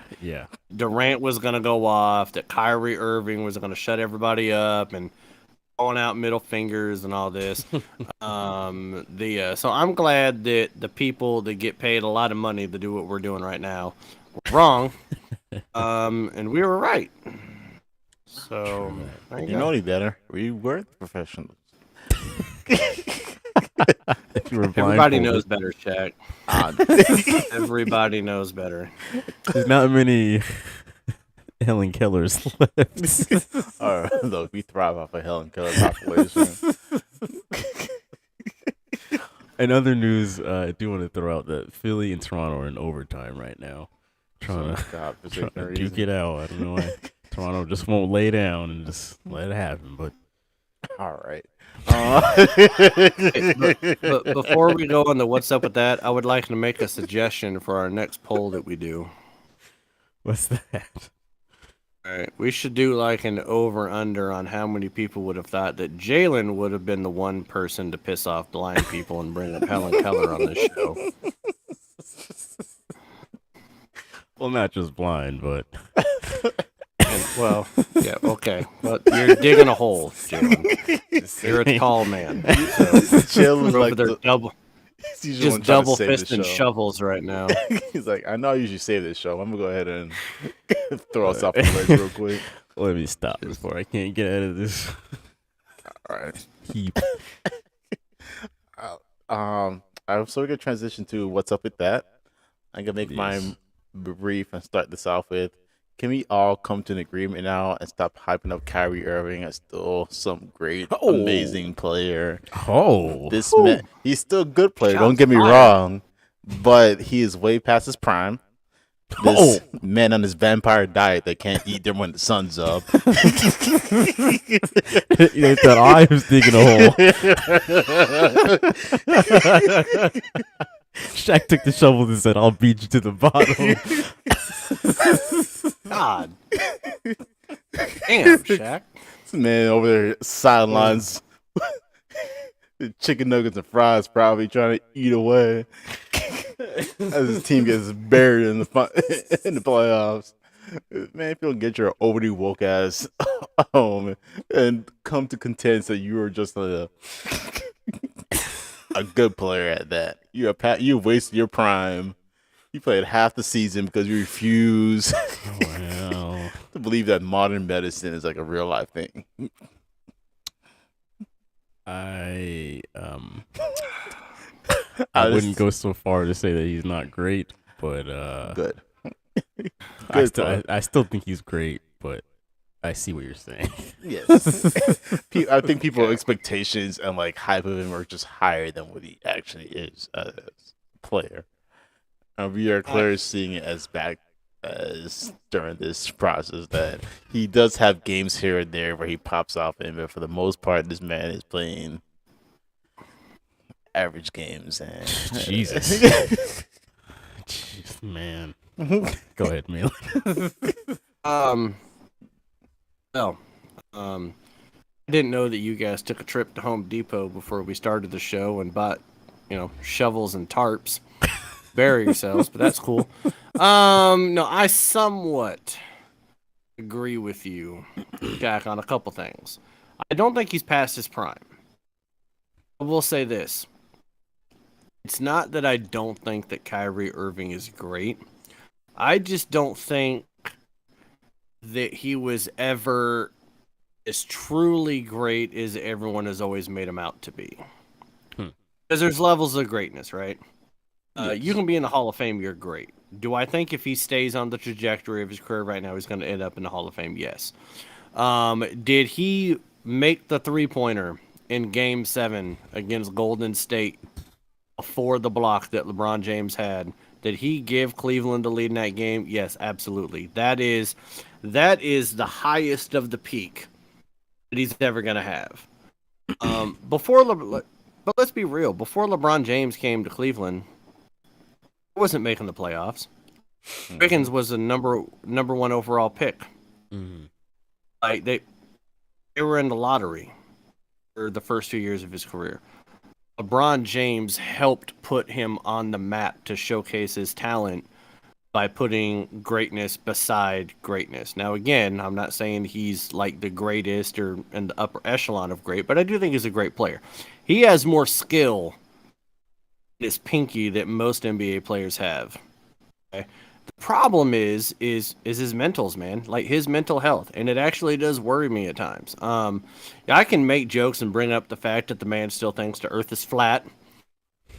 Durant was going to go off, that Kyrie Irving was going to shut everybody up and throwing out middle fingers and all this. So I'm glad that the people that get paid a lot of money to do what we're doing right now were wrong. And we were right. So
you know any better. We were the professionals.
Everybody knows better, Shaq. Everybody knows better.
There's not many Helen Kellers left.
Look, we thrive off a Helen Keller population.
In other news, I do want to throw out that Philly and Toronto are in overtime right now. Trying to duke it out. I don't know why Toronto just won't lay down and just let it happen. But
all right.
But before we go on to what's up with that, I would like to make a suggestion for our next poll that we do.
What's that?
All right, we should do like an over-under on how many people would have thought that Jalen would have been the one person to piss off blind people and bring up Helen Keller on this show.
Well, not just blind, but...
Well, yeah, okay. But you're digging a hole, Jalen. You're a tall man. So
Jalen's like
double fisting shovels right now.
He's like, I know I usually save this show. I'm going to go ahead and throw us off the ledge real quick.
Let me stop before I can't get out of this.
All right.
Keep.
I'm sort of going to transition to what's up with that. I'm going to make mine brief and start this off with, can we all come to an agreement now and stop hyping up Kyrie Irving as still some great, amazing player? This man, he's still a good player. Don't get me wrong, but he is way past his prime. This man on his vampire diet that can't eat them when the sun's up.
They thought I was digging a hole. Shaq took the shovel and said, "I'll beat you to the bottom."
God. Damn, Shaq.
This man over there sidelines, chicken nuggets and fries, probably trying to eat away as his team gets buried in the playoffs. Man, if you don't get your overly woke ass home and come to contend that you are just a good player at that, you wasted your prime. You played half the season because you refuse to believe that modern medicine is like a real life thing.
I wouldn't go so far to say that he's not great, but
good.
I still think he's great, but I see what you're saying.
Yes. I think people's expectations and like hype of him are just higher than what he actually is as a player. We are clearly seeing it as back as during this process that he does have games here and there where he pops off in, but for the most part, this man is playing average games. And
Jesus, Jeez, man. Go ahead, Milan.
I didn't know that you guys took a trip to Home Depot before we started the show and bought, shovels and tarps. Bury yourselves, but that's cool. No, I somewhat agree with you, Jack, on a couple things. I don't think he's past his prime. I will say this. It's not that I don't think that Kyrie Irving is great. I just don't think that he was ever as truly great as everyone has always made him out to be. Because there's levels of greatness, right? Yes. You can be in the Hall of Fame, you're great. Do I think if he stays on the trajectory of his career right now, he's going to end up in the Hall of Fame? Yes. Did he make the three-pointer in Game 7 against Golden State before the block that LeBron James had? Did he give Cleveland the lead in that game? Yes, absolutely. That is the highest of the peak that he's ever going to have. But let's be real. Before LeBron James came to Cleveland, he wasn't making the playoffs. Wiggins was a number one overall pick. Like they were in the lottery for the first 2 years of his career. LeBron James helped put him on the map to showcase his talent by putting greatness beside greatness. Now, again, I'm not saying he's like the greatest or in the upper echelon of great, but I do think he's a great player. He has more skill in his pinky that most NBA players have. Okay? The problem is his mentals, man. Like his mental health, and it actually does worry me at times. I can make jokes and bring up the fact that the man still thinks the Earth is flat.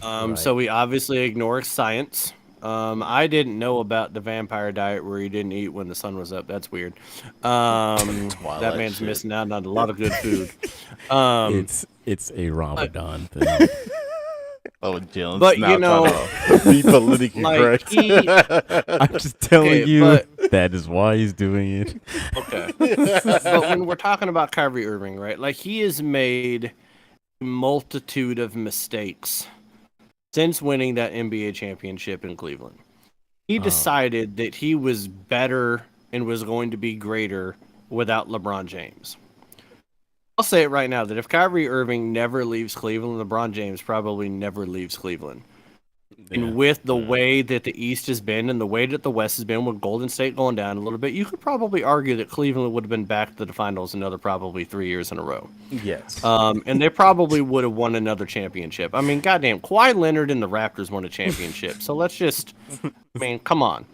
So we obviously ignore science. I didn't know about the vampire diet where he didn't eat when the sun was up. That's weird. That man's missing out on a lot of good food.
It's a Ramadan thing.
Oh, Jalen's
but
now
you know,
trying to be politically correct.
I'm just telling you that is why he's doing it.
Okay. But when we're talking about Kyrie Irving, right? Like he has made a multitude of mistakes since winning that NBA championship in Cleveland. He decided that he was better and was going to be greater without LeBron James. I'll say it right now that if Kyrie Irving never leaves Cleveland, LeBron James probably never leaves Cleveland. Yeah. And with the way that the East has been and the way that the West has been with Golden State going down a little bit, you could probably argue that Cleveland would have been back to the finals another probably 3 years in a row.
Yes.
And they probably would have won another championship. I mean, goddamn, Kawhi Leonard and the Raptors won a championship. So let's just, I mean, come on.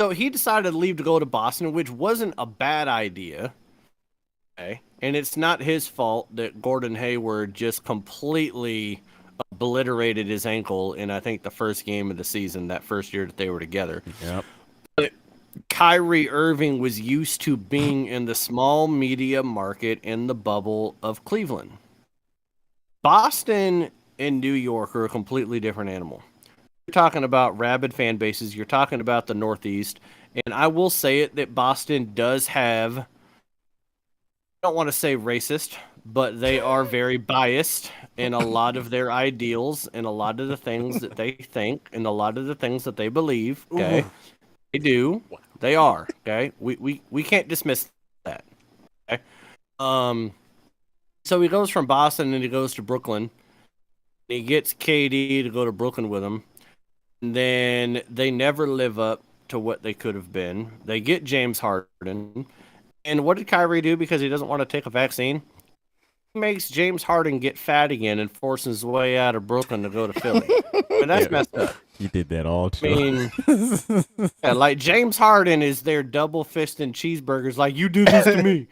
So he decided to leave to go to Boston, which wasn't a bad idea. Okay. And it's not his fault that Gordon Hayward just completely obliterated his ankle in, I think, the first game of the season, that first year that they were together.
Yep.
But Kyrie Irving was used to being in the small media market in the bubble of Cleveland. Boston and New York are a completely different animal. You're talking about rabid fan bases. You're talking about the Northeast. And I will say it that Boston does have, I don't want to say racist, but they are very biased in a lot of their ideals and a lot of the things that they think and a lot of the things that they believe. Okay. Ooh. They do. They are. Okay. We can't dismiss that. Okay. So he goes from Boston and he goes to Brooklyn. He gets KD to go to Brooklyn with him. And then they never live up to what they could have been. They get James Harden. And what did Kyrie do because he doesn't want to take a vaccine? He makes James Harden get fat again and forces his way out of Brooklyn to go to Philly. And that's messed up.
You did that all too.
I mean, yeah, like James Harden is their double-fisting cheeseburgers. Like, you do this to me.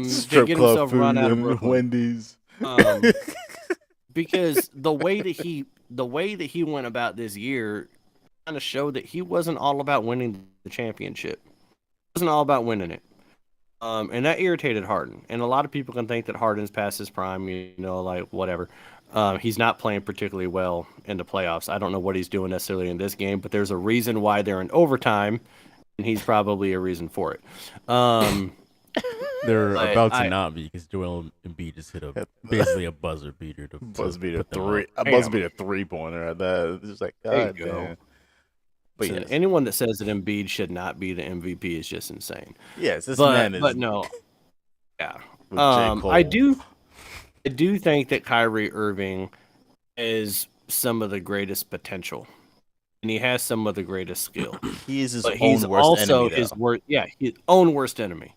Strip
to get
club
himself
food
run out of
and
Brooklyn.
Wendy's.
Because the way that he went about this year kind of showed that he wasn't all about winning the championship. It wasn't all about winning it. And that irritated Harden. And a lot of people can think that Harden's past his prime, you know, like whatever. He's not playing particularly well in the playoffs. I don't know what he's doing necessarily in this game, but there's a reason why they're in overtime, and he's probably a reason for it.
They're about to not be because Joel Embiid just hit basically a buzzer beater.
Buzzer beater 3-pointer at that. It's just like, God damn.
But yes. Anyone that says that Embiid should not be the MVP is just insane.
Yes, this man is.
But no, yeah. I do think that Kyrie Irving is some of the greatest potential, and he has some of the greatest skill.
He is his
but
own
he's
worst
also
enemy.
His his own worst enemy.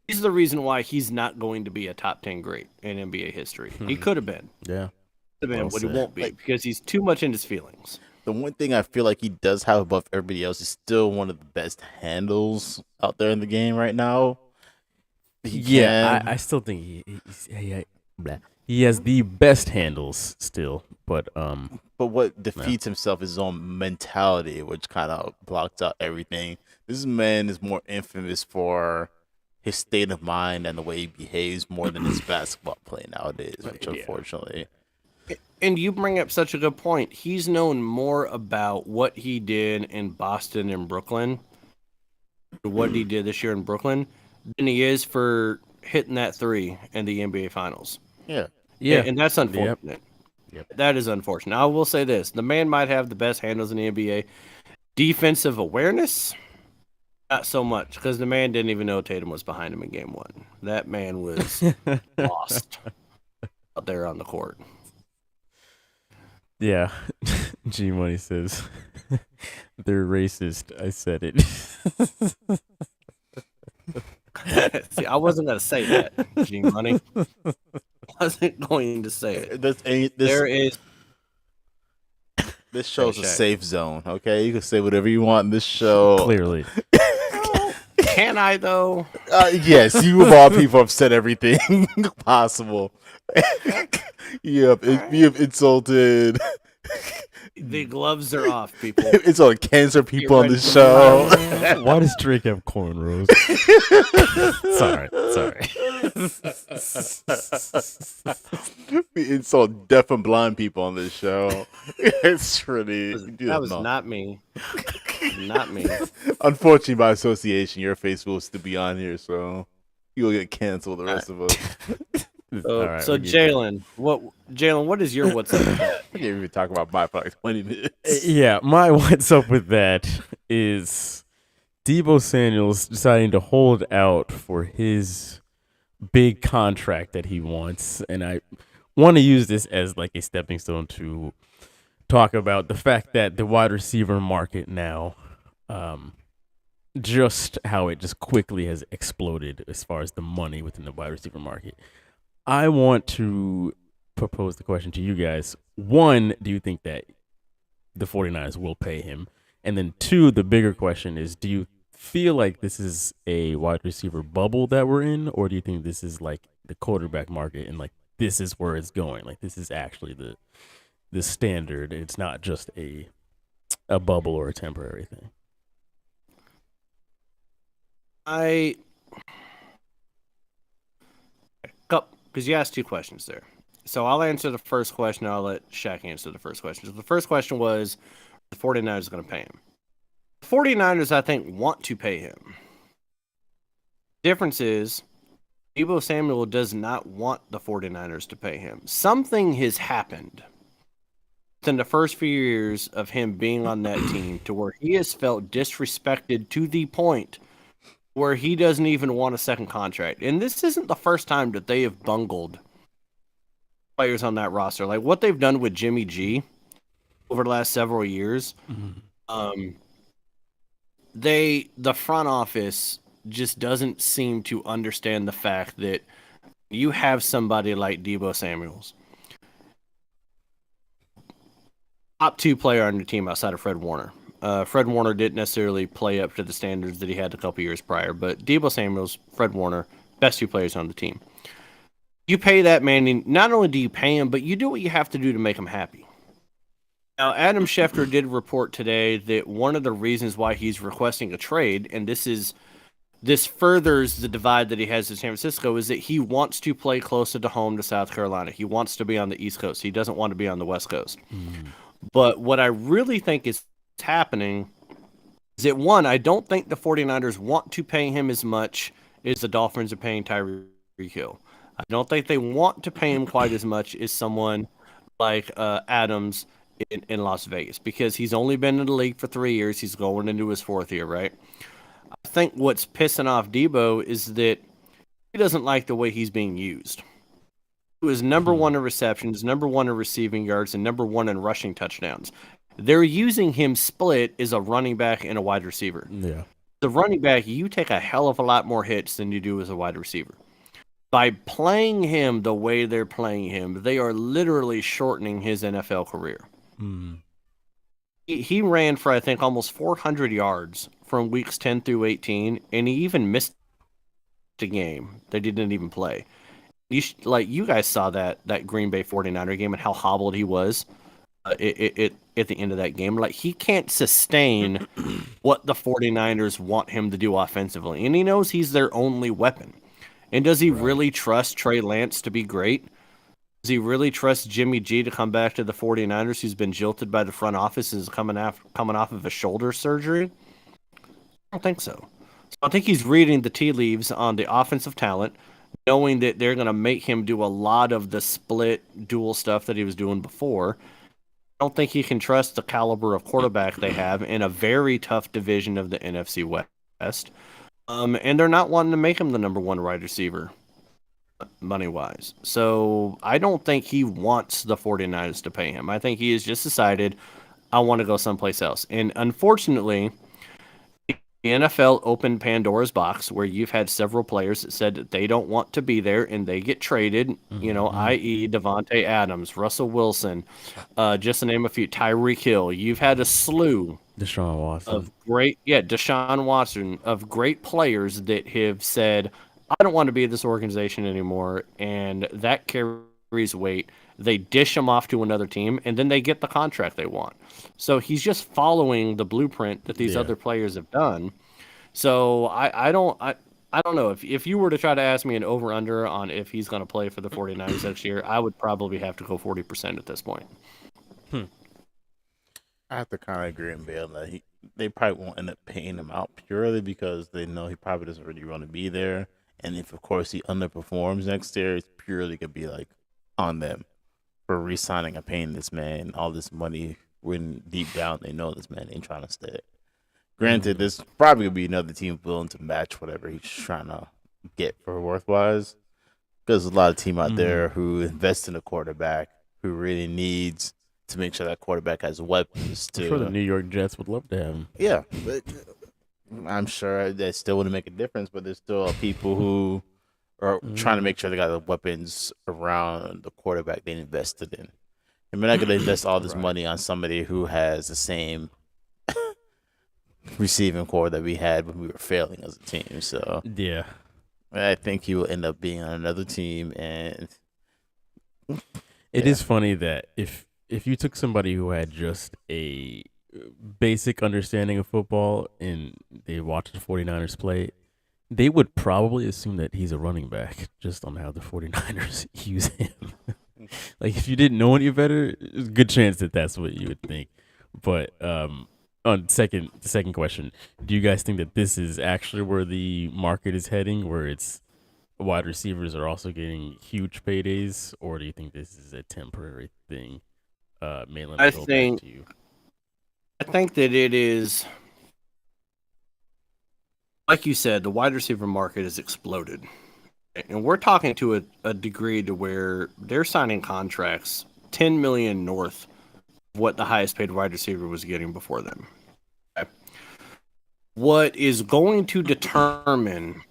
He's the reason why he's not going to be a top 10 great in NBA history. He could have been.
Yeah.
Could have been, but he won't be because he's too much in his feelings.
The one thing I feel like he does have above everybody else is still one of the best handles out there in the game right now.
I still think he has the best handles still, but
what defeats himself is his own mentality, which kind of blocks out everything. This man is more infamous for his state of mind and the way he behaves more than his basketball play nowadays, which unfortunately.
And you bring up such a good point. He's known more about what he did in Boston and Brooklyn, what he did this year in Brooklyn, than he is for hitting that three in the NBA Finals.
Yeah.
And that's unfortunate. That is unfortunate. I will say this. The man might have the best handles in the NBA. Defensive awareness, not so much, because the man didn't even know Tatum was behind him in game one. That man was lost out there on the court.
Yeah. G Money says they're racist. I said it.
See, I wasn't going to say that, G Money. I wasn't going to say it.
This show's a safe zone, okay? You can say whatever you want in this show.
Clearly.
Can I, though?
Yes, you of all people have said everything possible. You have insulted.
The gloves are off, people.
It's all cancer people on this show.
Why does Drake have cornrows? Sorry.
We insult deaf and blind people on this show. It's really...
That was not me. Not me.
Unfortunately, by association, your face will still be on here, so you'll get canceled, the rest of us.
So Jalen, what is your what's up with that?
I can't even talk about my for like 20 minutes.
Yeah, my what's up with that is Deebo Samuel's deciding to hold out for his big contract that he wants, and I want to use this as like a stepping stone to talk about the fact that the wide receiver market now, just how it just quickly has exploded as far as the money within the wide receiver market. I want to propose the question to you guys. One, do you think that the 49ers will pay him? And then two, the bigger question is, do you feel like this is a wide receiver bubble that we're in, or do you think this is like the quarterback market and like this is where it's going? Like this is actually the standard. It's not just a bubble or a temporary thing.
Because you asked two questions there. So I'll answer the first question. I'll let Shaq answer the first question. So the first question was, the 49ers going to pay him. The 49ers, I think, want to pay him. Difference is, Deebo Samuel does not want the 49ers to pay him. Something has happened in the first few years of him being on that team to where he has felt disrespected to the point where he doesn't even want a second contract. And this isn't the first time that they have bungled players on that roster. Like what they've done with Jimmy G over the last several years, the front office just doesn't seem to understand the fact that you have somebody like Deebo Samuels, top two player on your team outside of Fred Warner. Fred Warner didn't necessarily play up to the standards that he had a couple years prior, but Deebo Samuels, Fred Warner, best two players on the team. You pay that man, and not only do you pay him, but you do what you have to do to make him happy. Now, Adam Schefter did report today that one of the reasons why he's requesting a trade, and this furthers the divide that he has in San Francisco, is that he wants to play closer to home to South Carolina. He wants to be on the East Coast. He doesn't want to be on the West Coast. But what I really think is happening is that, one, I don't think the 49ers want to pay him as much as the Dolphins are paying Tyreek Hill. I don't think they want to pay him quite as much as someone like Adams in Las Vegas, because he's only been in the league for 3 years. He's going into his fourth year, right? I think what's pissing off Deebo is that he doesn't like the way he's being used. He was number one in receptions, number one in receiving yards, and number one in rushing touchdowns. They're using him split as a running back and a wide receiver.
Yeah.
The running back, you take a hell of a lot more hits than you do as a wide receiver. By playing him the way they're playing him, they are literally shortening his NFL career. He ran for, I think, almost 400 yards from weeks 10 through 18, and he even missed a game they didn't even play. You guys saw that Green Bay 49er game and how hobbled he was at the end of that game. Like, he can't sustain what the 49ers want him to do offensively, and he knows he's their only weapon. And does he really trust Trey Lance to be great? Does he really trust Jimmy G to come back to the 49ers, who's been jilted by the front office and is coming off of a shoulder surgery? I don't think so. So I think he's reading the tea leaves on the offensive talent, knowing that they're going to make him do a lot of the split dual stuff that he was doing before. I don't think he can trust the caliber of quarterback they have in a very tough division of the NFC West. And they're not wanting to make him the number one wide receiver, money-wise. So I don't think he wants the 49ers to pay him. I think he has just decided, I want to go someplace else. And unfortunately, the NFL opened Pandora's box where you've had several players that said that they don't want to be there and they get traded, i.e. Devontae Adams, Russell Wilson, just to name a few, Tyreek Hill. You've had a slew
Deshaun Watson
of Deshaun Watson, of great players that have said, I don't want to be at this organization anymore, and that carries weight. They dish him off to another team, and then they get the contract they want. So he's just following the blueprint that these other players have done. So I don't know. If you were to try to ask me an over-under on if he's going to play for the 49ers next year, I would probably have to go 40% at this point.
I have to kind of agree with Bill that they probably won't end up paying him out purely because they know he probably doesn't really want to be there. And if, of course, he underperforms next year, it's purely going to be like on them for re-signing and paying this man all this money when deep down they know this man ain't trying to stay. Granted, there's probably going to be another team willing to match whatever he's trying to get for worth-wise. Because there's a lot of team out there who invest in a quarterback who really needs to make sure that quarterback has weapons to.
I'm sure the New York Jets would love to have him.
Yeah, but I'm sure that still wouldn't make a difference, but there's still people who are trying to make sure they got the weapons around the quarterback they invested in. And we're not going to invest all this money on somebody who has the same receiving core that we had when we were failing as a team. So
yeah,
I think he will end up being on another team. And
it is funny that if you took somebody who had just a basic understanding of football and they watched the 49ers play, they would probably assume that he's a running back just on how the 49ers use him. Like, if you didn't know any better, there's a good chance that that's what you would think. But on the second question, do you guys think that this is actually where the market is heading, where it's wide receivers are also getting huge paydays, or do you think this is a temporary thing? Malin,
I think that it is, like you said, the wide receiver market has exploded. And we're talking to a degree to where they're signing contracts $10 million north of what the highest paid wide receiver was getting before them. Okay. What is going to determine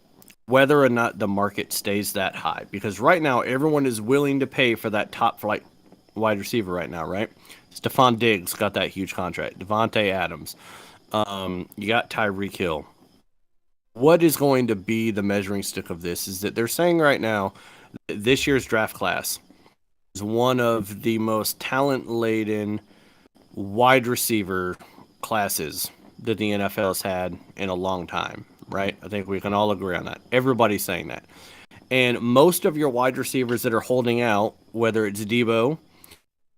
whether or not the market stays that high? Because right now, everyone is willing to pay for that top flight wide receiver right now, right? Stephon Diggs got that huge contract. Devontae Adams. You got Tyreek Hill. What is going to be the measuring stick of this is that they're saying right now that this year's draft class is one of the most talent-laden wide receiver classes that the NFL has had in a long time, right? I think we can all agree on that. Everybody's saying that. And most of your wide receivers that are holding out, whether it's Debo,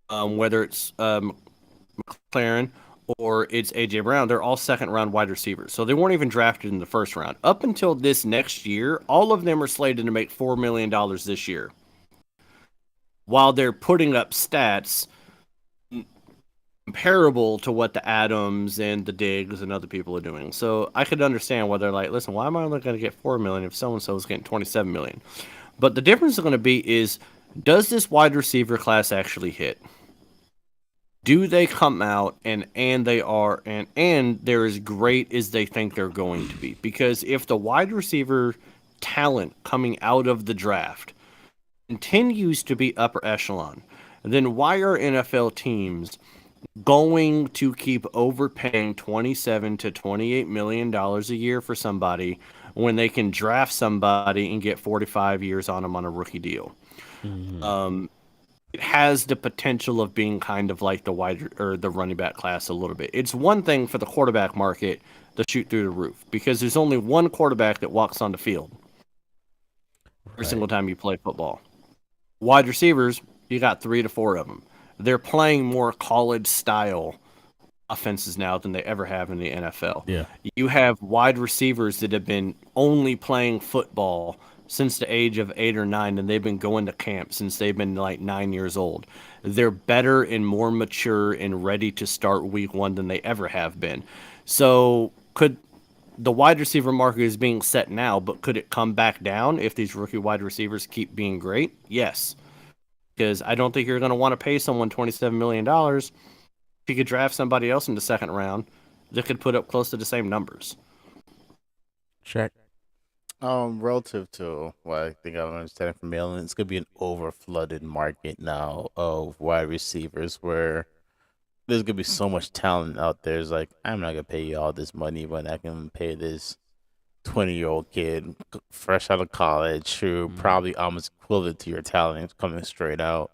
whether it's McLaren, or it's A.J. Brown, they're all second-round wide receivers. So they weren't even drafted in the first round. Up until this next year, all of them are slated to make $4 million this year. While they're putting up stats comparable to what the Adams and the Diggs and other people are doing. So I could understand why they're like, listen, why am I only going to get $4 million if so-and-so is getting $27 million? But the difference is going to be is, does this wide receiver class actually hit? Do they come out and they're as great as they think they're going to be? Because if the wide receiver talent coming out of the draft continues to be upper echelon, then why are NFL teams going to keep overpaying $27 to $28 million a year for somebody when they can draft somebody and get 45 years on them on a rookie deal? It has the potential of being kind of like the running back class a little bit. It's one thing for the quarterback market to shoot through the roof because there's only one quarterback that walks on the field every single time you play football. Wide receivers, you got 3 to 4 of them. They're playing more college style offenses now than they ever have in the NFL.
Yeah.
You have wide receivers that have been only playing football since the age of 8 or 9, and they've been going to camp since they've been like 9 years old. They're better and more mature and ready to start week 1 than they ever have been. So could the wide receiver market is being set now, but could it come back down if these rookie wide receivers keep being great? Yes. Because I don't think you're going to want to pay someone $27 million. If you could draft somebody else in the second round that could put up close to the same numbers.
Check.
Relative to what I think I'm understanding from Malin, it's gonna be an over-flooded market now of wide receivers where there's gonna be so much talent out there. It's like, I'm not gonna pay you all this money when I can pay this 20-year-old kid fresh out of college who probably almost equivalent to your talent coming straight out.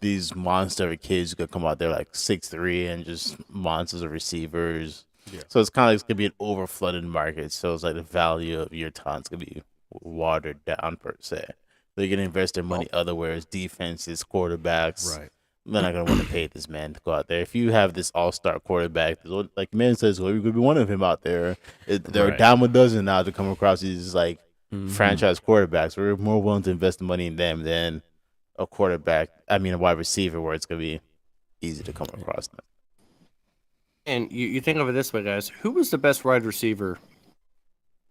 These monster of kids who could come out there like 6'3" and just monsters of receivers. Yeah. So it's kind of like it's gonna be an over-flooded market. So it's like the value of your talent's gonna be watered down per se. They're gonna invest their money other whereas defenses, quarterbacks. Right. They're not gonna want to pay this man to go out there. If you have this all-star quarterback, like man says, well, you could be one of him out there. There are a dime a dozen now to come across these like franchise quarterbacks. We're more willing to invest the money in them than a wide receiver where it's gonna be easy to come across them.
And you think of it this way, guys. Who was the best wide receiver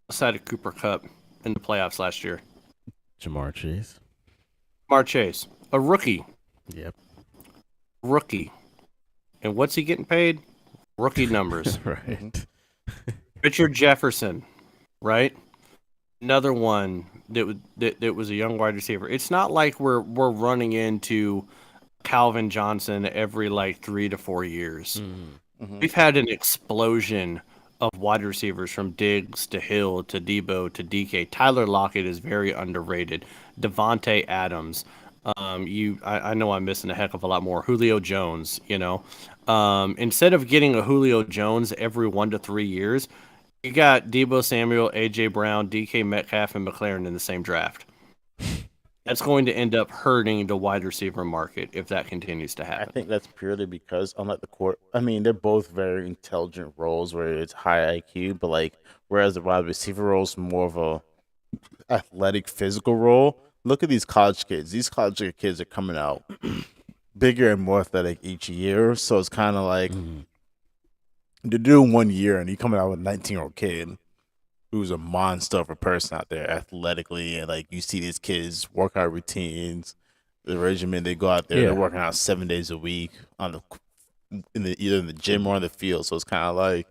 aside of Cooper Kupp in the playoffs last year?
Jamar Chase.
Jamar Chase. A rookie.
Yep.
Rookie. And what's he getting paid? Rookie numbers.
Right.
Richard Jefferson. Right? Another one that was a young wide receiver. It's not like we're running into Calvin Johnson every like 3 to 4 years. We've had an explosion of wide receivers from Diggs to Hill to Debo to DK. Tyler Lockett is very underrated. Devontae Adams. I know I'm missing a heck of a lot more. Julio Jones, Instead of getting a Julio Jones every 1 to 3 years, you got Debo Samuel, A.J. Brown, DK Metcalf, and McLaren in the same draft. That's going to end up hurting the wide receiver market if that continues to happen.
I think that's purely because, unlike the court, they're both very intelligent roles where it's high IQ, but like, whereas the wide receiver role is more of a athletic, physical role. Look at these college kids. These college kids are coming out bigger and more athletic each year. So it's kind of like they're doing 1 year and you're coming out with a 19-year-old kid who's a monster of a person out there athletically, and like you see these kids workout routines, the regimen they go out there, they're working out 7 days a week either in the gym or on the field. So it's kind of like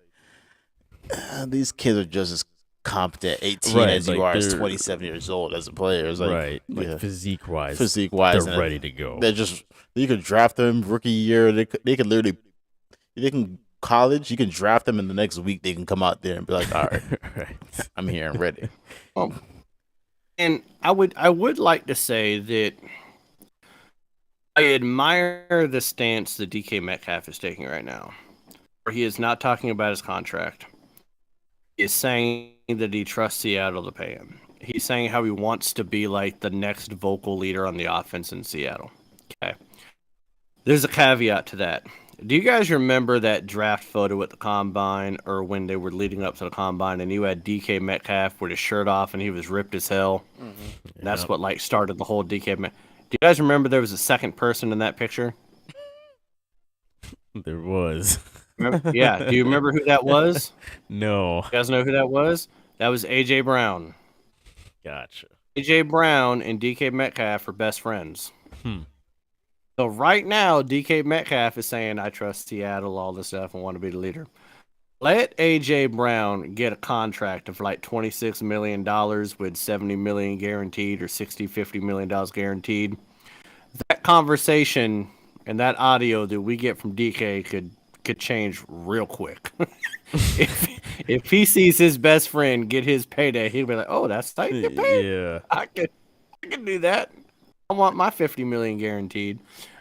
these kids are just as competent 18 as you are as 27 years old as a player. It's like,
physique wise,
they're
ready to go.
You could draft them rookie year. They can college, you can draft them in the next week. They can come out there and be like, all right, I'm here and ready.
And I would like to say that I admire the stance that DK Metcalf is taking right now, where he is not talking about his contract. He is saying that he trusts Seattle to pay him. He's saying how he wants to be like the next vocal leader on the offense in Seattle. Okay. There's a caveat to that. Do you guys remember that draft photo at the Combine or when they were leading up to the Combine and you had DK Metcalf with his shirt off and he was ripped as hell? And that's what like started the whole DK Metcalf. Do you guys remember there was a second person in that picture?
There was.
Yeah. Do you remember who that was?
No.
You guys know who that was? That was A.J. Brown.
Gotcha.
A.J. Brown and DK Metcalf are best friends. So right now, DK Metcalf is saying, I trust Seattle, all this stuff, and want to be the leader. Let A.J. Brown get a contract of like $26 million with $70 million guaranteed or $50 million guaranteed. That conversation and that audio that we get from DK could change real quick. if he sees his best friend get his payday, he'll be like, oh, that's how you get paid?
Yeah.
I can do that. I want my $50 million guaranteed.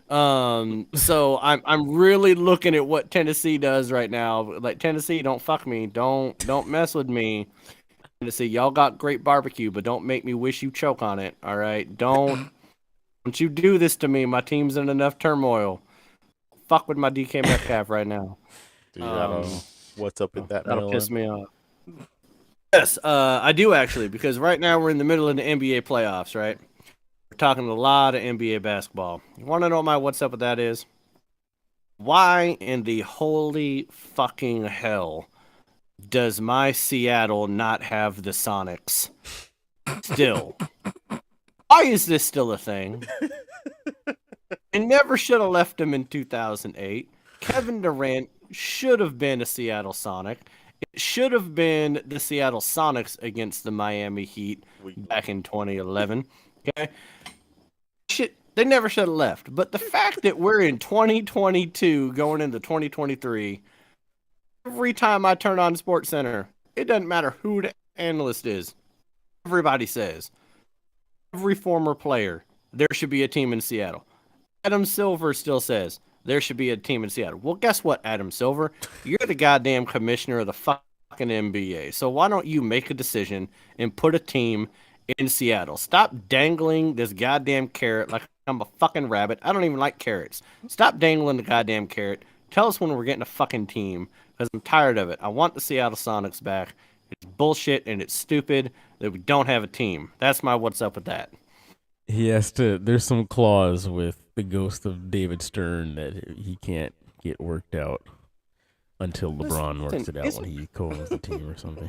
So I'm really looking at what Tennessee does right now. Like, Tennessee, don't fuck me. Don't mess with me. Tennessee, y'all got great barbecue, but don't make me wish you choke on it. All right. Don't you do this to me. My team's in enough turmoil. Fuck with my DK Metcalf right now.
What's up with that?
That'll piss me off. Yes, I do actually, because right now we're in the middle of the NBA playoffs, right? We're talking a lot of NBA basketball. You want to know my what's up with that is? Why in the holy fucking hell does my Seattle not have the Sonics still? Why is this still a thing? It never should have left them in 2008. Kevin Durant should have been a Seattle Sonic. It should have been the Seattle Sonics against the Miami Heat back in 2011. Okay, they never should have left. But the fact that we're in 2022 going into 2023, every time I turn on SportsCenter, it doesn't matter who the analyst is. Everybody says, every former player, there should be a team in Seattle. Adam Silver still says, there should be a team in Seattle. Well, guess what, Adam Silver? You're the goddamn commissioner of the fucking NBA. So why don't you make a decision and put a team in Seattle? Stop dangling this goddamn carrot like I'm a fucking rabbit. I don't even like carrots. Stop dangling the goddamn carrot. Tell us when we're getting a fucking team, because I'm tired of it. I want the Seattle Sonics back. It's bullshit and it's stupid that we don't have a team. That's my what's up with that.
He has to. There's some clause with the ghost of David Stern that he can't get worked out until LeBron works it out when he co-owns the team or something.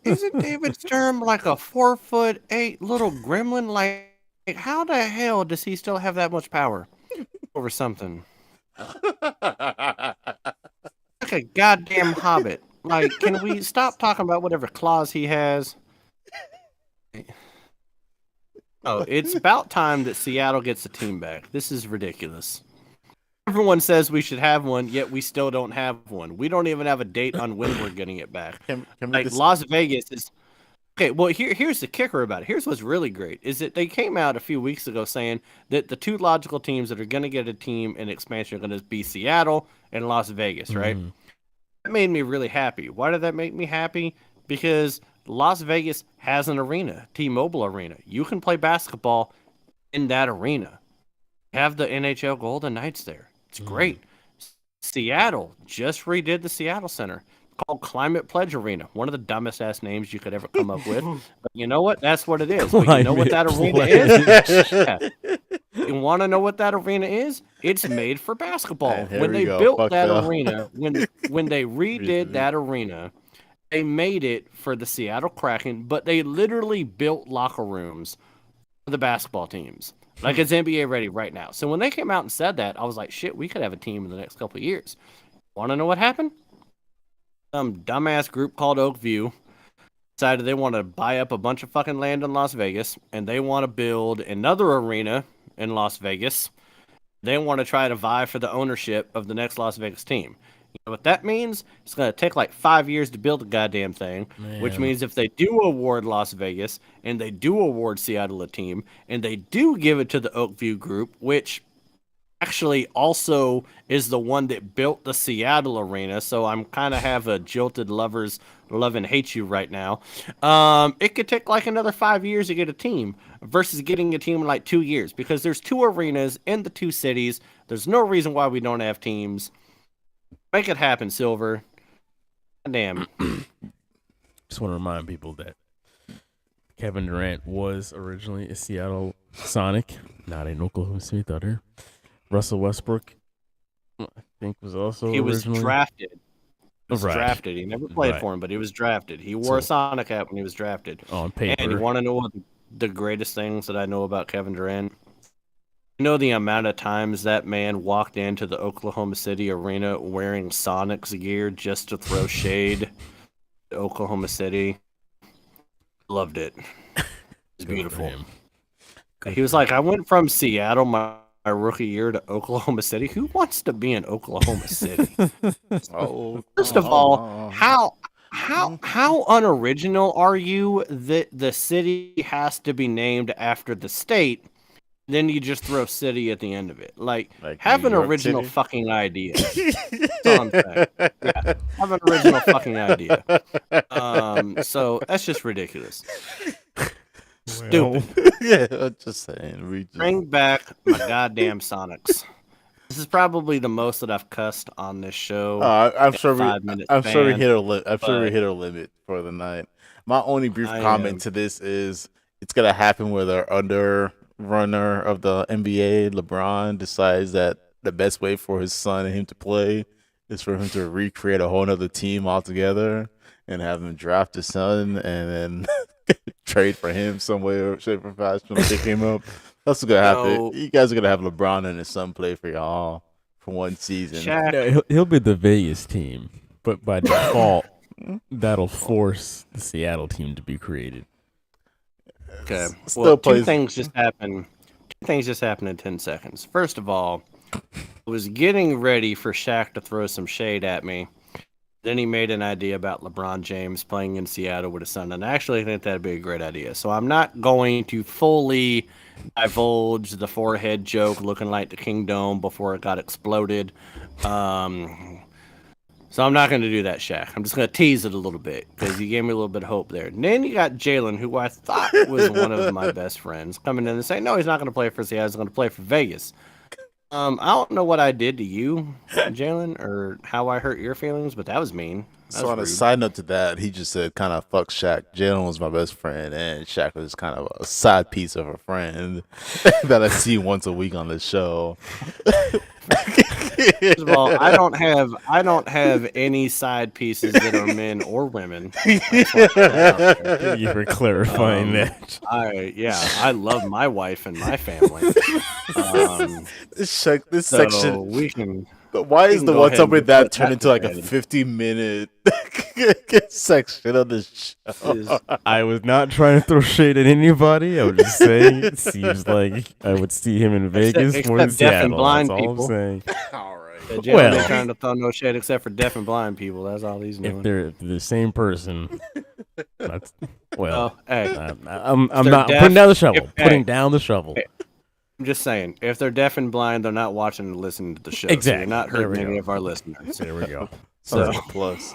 Isn't David Stern like a 4'8" little gremlin? Like, how the hell does he still have that much power over something? Like a goddamn hobbit. Like, can we stop talking about whatever claws he has? Oh, it's about time that Seattle gets a team back. This is ridiculous. Everyone says we should have one, yet we still don't have one. We don't even have a date on when we're getting it back. Las Vegas is... Okay, well, here's the kicker about it. Here's what's really great, is that they came out a few weeks ago saying that the two logical teams that are going to get a team in expansion are going to be Seattle and Las Vegas, right? That made me really happy. Why did that make me happy? Because Las Vegas has an arena, T-Mobile Arena. You can play basketball in that arena. Have the NHL Golden Knights there. It's great. Seattle just redid the Seattle Center, called Climate Pledge Arena. One of the dumbest ass names you could ever come up with. But you know what? That's what it is. But you know what that arena is? Yeah. You want to know what that arena is? It's made for basketball. When they built that arena, when they redid that arena, they made it for the Seattle Kraken, but they literally built locker rooms for the basketball teams. Like, it's NBA ready right now. So when they came out and said that, I was like, shit, we could have a team in the next couple of years. Want to know what happened? Some dumbass group called Oakview decided they want to buy up a bunch of fucking land in Las Vegas, and they want to build another arena in Las Vegas. They want to try to vie for the ownership of the next Las Vegas team. You know what that means? It's going to take like 5 years to build the goddamn thing, which means if they do award Las Vegas and they do award Seattle a team and they do give it to the Oakview group, which actually also is the one that built the Seattle arena, so I'm kind of have a jilted lovers love and hate you right now. It could take like another 5 years to get a team versus getting a team in like 2 years, because there's two arenas in the two cities. There's no reason why we don't have teams. Make it happen, Silver. Damn.
Just want to remind people that Kevin Durant was originally a Seattle Sonic, not an Oklahoma City Thunder. Russell Westbrook, I think, was also originally...
drafted. Drafted. He never played for him, but he was drafted. He wore a Sonic hat when he was drafted.
On paper.
And you want to know what the greatest things that I know about Kevin Durant? You know the amount of times that man walked into the Oklahoma City arena wearing Sonics gear just to throw shade to Oklahoma City? Loved it. It's beautiful. He was like, I went from Seattle my rookie year to Oklahoma City. Who wants to be in Oklahoma City? First of all, how unoriginal are you that the city has to be named after the state? Then you just throw city at the end of it. Like have an original fucking idea. That's all I'm saying. Yeah, have an original fucking idea. So that's just ridiculous. Stupid.
Yeah, I'm just saying.
Bring back my goddamn Sonics. This is probably the most that I've cussed on this show.
I'm
in
sure
a
we
5 minute
I'm sure we
span,
hit our I'm sure we
but
hit our limit for the night. My only brief
I
comment to this is it's gonna happen where the under runner of the NBA, LeBron, decides that the best way for his son and him to play is for him to recreate a whole other team altogether and have him draft his son and then trade for him some way or shape or fashion to pick him up. That's what's gonna happen.
No.
You guys are gonna have LeBron and his son play for y'all for one season.
Shaq.
No, he'll be the Vegas team, but by default, that'll force the Seattle team to be created.
Okay.
Still
Well, two
plays-
things just happened. Two things just happened in 10 seconds. First of all, I was getting ready for Shaq to throw some shade at me. Then he made an idea about LeBron James playing in Seattle with his son, and I actually think that'd be a great idea. So I'm not going to fully divulge the forehead joke looking like the Kingdom before it got exploded. So I'm not going to do that, Shaq. I'm just going to tease it a little bit because you gave me a little bit of hope there. And then you got Jalen, who I thought was one of my best friends, coming in and saying, no, he's not going to play for Seattle. He's going to play for Vegas. I don't know what I did to you, Jalen, or how I hurt your feelings, but that was mean. That
So
was
on a
rude.
side note to that, he just said kind of fuck Shaq. Jalen was my best friend, and Shaq was kind of a side piece of a friend that I see once a week on the show.
First of all, I don't have any side pieces that are men or women.
Thank you for clarifying that.
I love my wife and my family.
This
so
section.
we can.
But why
we
is
can
the
go
one
ahead
topic
and
that
put
turned
that
into like a
to bed.
50-minute section of this show?
I was not trying to throw shade at anybody. I was just saying it seems like I would see him in Vegas more than
Except deaf and
Seattle.
blind
That's all
people.
I'm saying.
All right.
Jalen
Well-
ain't trying to throw no shade except for deaf and blind people. That's all he's doing.
If they're the same person, that's well.
Oh, hey,
I'm
they're
not
deaf-
putting down the shovel.
if-
Putting
hey.
down the shovel.
I'm just saying, if they're deaf and blind, they're not watching and listening to the show. So
Exactly.
you're not
There we
hurting any
go.
of our listeners.
There we go.
So,
Plus.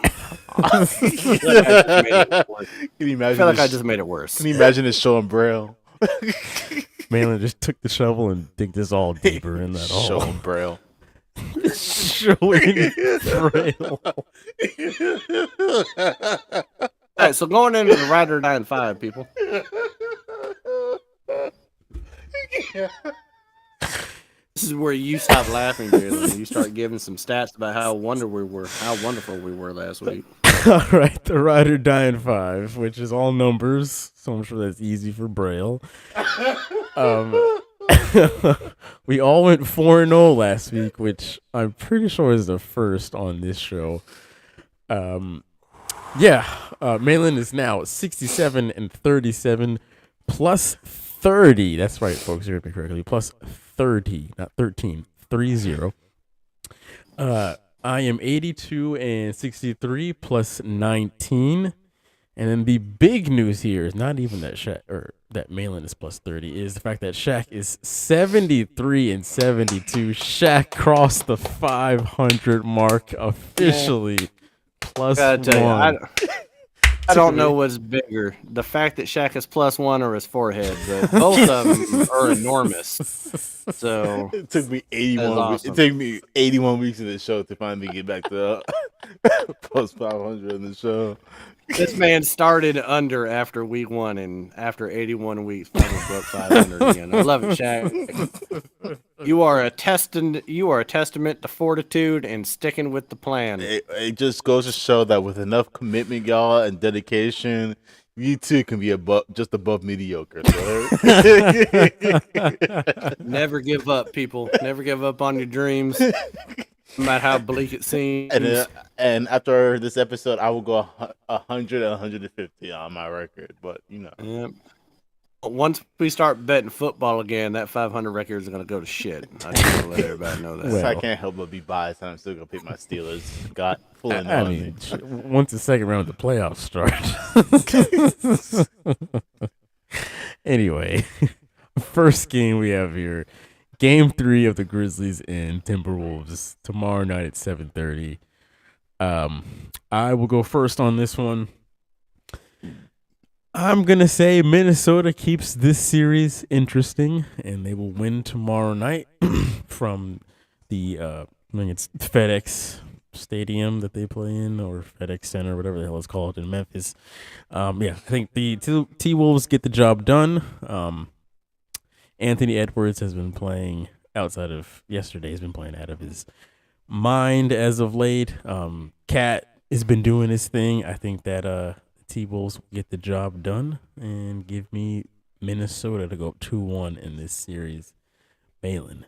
I feel like I just made it worse.
Can you
I
imagine?
feel like I
this-
just made it worse.
Can you imagine this show in Braille?
Malin just took the shovel and digged this all deeper in that
Show
hole.
in Braille.
Showing Braille.
All right, so going into the Ride or Die in 5, people. This is where you stop laughing, Jalen. You start giving some stats about how wonderful we were last week.
All right, the Ride or Die in 5, which is all numbers, so I'm sure that's easy for Braille. We all went 4-0 last week, which I'm pretty sure is the first on this show. Malin is now 67-37 plus 30. That's right, folks. You heard me correctly. Plus 30, not 13. 30. I am 82-63 plus 19. And then the big news here is not even that that Malin is plus 30, is the fact that Shaq is 73-72. Shaq crossed the 500 mark officially. Plus
Gotta tell you,
one.
I don't know what's bigger, the fact that Shaq is plus one or his forehead, but both of them are enormous. So
It took me 81
That's
weeks.
awesome.
It took me 81 weeks of the show to finally get back to plus 500 in the show.
this man started under after week 1, and after 81 weeks, finally broke 500 again. I love it, Shaq. You are a testament to fortitude and sticking with the plan.
It just goes to show that with enough commitment, y'all, and dedication, you too can be just above mediocre. So.
Never give up, people. Never give up on your dreams, no matter how bleak it seems.
And after this episode, I will go 100 and 150 on my record. But
Yep. Once we start betting football again, that 500 record is going to go to shit. I just want to let everybody know that.
so I can't help but be biased, and I'm still gonna pick my Steelers. Got full in
I
on
mean,
me.
once the second round of the playoffs start. Anyway, first game we have here, Game 3 of the Grizzlies and Timberwolves tomorrow night at 7:30. I will go first on this one. I'm gonna say Minnesota keeps this series interesting, and they will win tomorrow night from the I think it's FedEx Stadium that they play in, or FedEx Center, whatever the hell it's called in Memphis. I think the T-Wolves get the job done. Anthony Edwards has been playing outside of yesterday. He's been playing out of his mind as of late. Cat has been doing his thing. I think that T-Wolves get the job done and give me Minnesota to go up 2-1 in this series. Balin.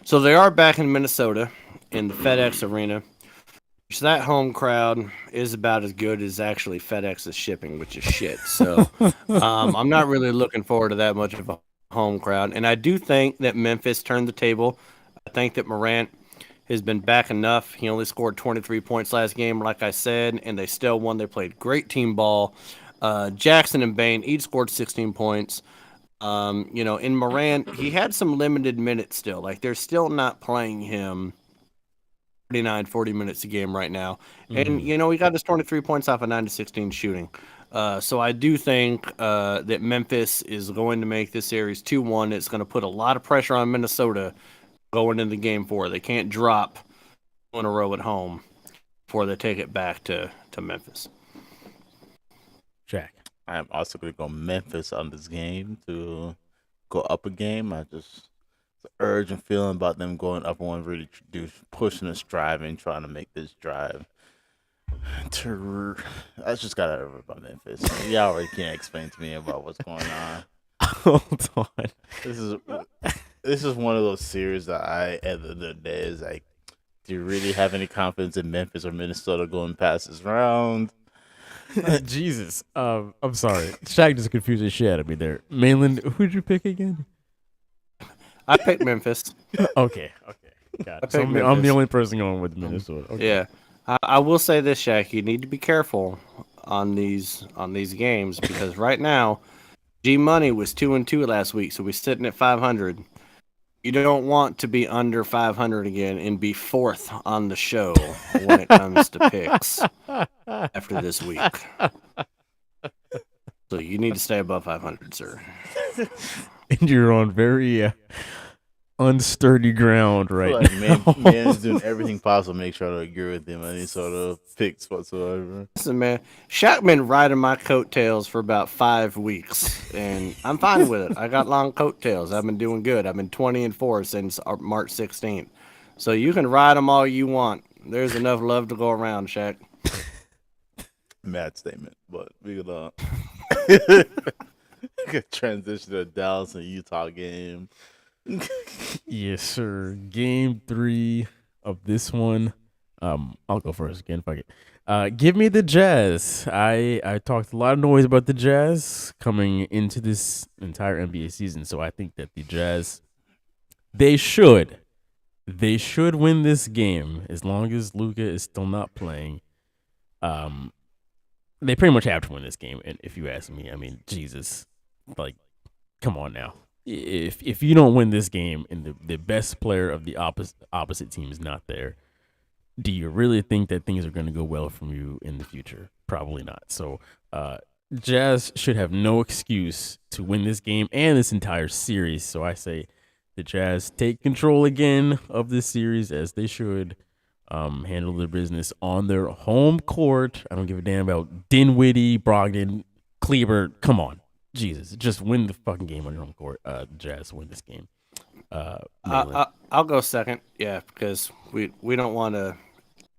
So they are back in Minnesota in the FedEx Arena. So that home crowd is about as good as actually FedEx's shipping, which is shit. So I'm not really looking forward to that much of a home crowd. And I do think that Memphis turned the table. I think that Morant has been back enough. He only scored 23 points last game, like I said, and they still won. They played great team ball. Jackson and Bain each scored 16 points. In Morant, he had some limited minutes still. Like, they're still not playing him 39, 40 minutes a game right now. And, he got his 23 points off of 9-16 shooting. So I do think that Memphis is going to make this series 2-1. It's going to put a lot of pressure on Minnesota going into game 4. They can't drop in a row at home before they take it back to Memphis.
Jack.
I'm also going to go Memphis on this game to go up a game. The urge and feeling about them going up one, really pushing and striving, trying to make this drive. I just got to about Memphis. Y'all already can't explain to me about what's going on.
Hold on.
This is one of those series that at the end of the day is like, do you really have any confidence in Memphis or Minnesota going past this round?
Jesus. I'm sorry. Shaq just confused the shit out of me there. Malin, who'd you pick again?
I picked Memphis.
Okay. Got it. So I'm the only person going with Minnesota. Okay.
Yeah. I will say this, Shaq. You need to be careful on these games because right now, G Money was 2-2 last week, so we're sitting at 500. You don't want to be under 500 again and be fourth on the show when it comes to picks after this week. So you need to stay above 500, sir.
And you're on very unsturdy ground right now.
Man is doing everything possible to make sure to agree with him on any sort of picks whatsoever.
Listen, man, Shaq been riding my coattails for about 5 weeks, and I'm fine with it. I got long coattails. I've been doing good. I've been 20-4 since March 16th. So you can ride them all you want. There's enough love to go around, Shaq.
Mad statement, but we could transition to the Dallas and Utah game.
Yes, sir. Game 3 of this one. I'll go first again. Fuck it. Give me the Jazz. I talked a lot of noise about the Jazz coming into this entire NBA season, so I think that the Jazz, they should win this game as long as Luka is still not playing. They pretty much have to win this game, and if you ask me, I mean, Jesus, like, come on now. If you don't win this game and the best player of the opposite team is not there, do you really think that things are going to go well from you in the future? Probably not. So Jazz should have no excuse to win this game and this entire series. So I say the Jazz take control again of this series as they should. Handle their business on their home court. I don't give a damn about Dinwiddie, Brogdon, Kleber. Come on. Jesus, just win the fucking game on your home court. Jazz win this game.
I'll go second, yeah, because we don't want to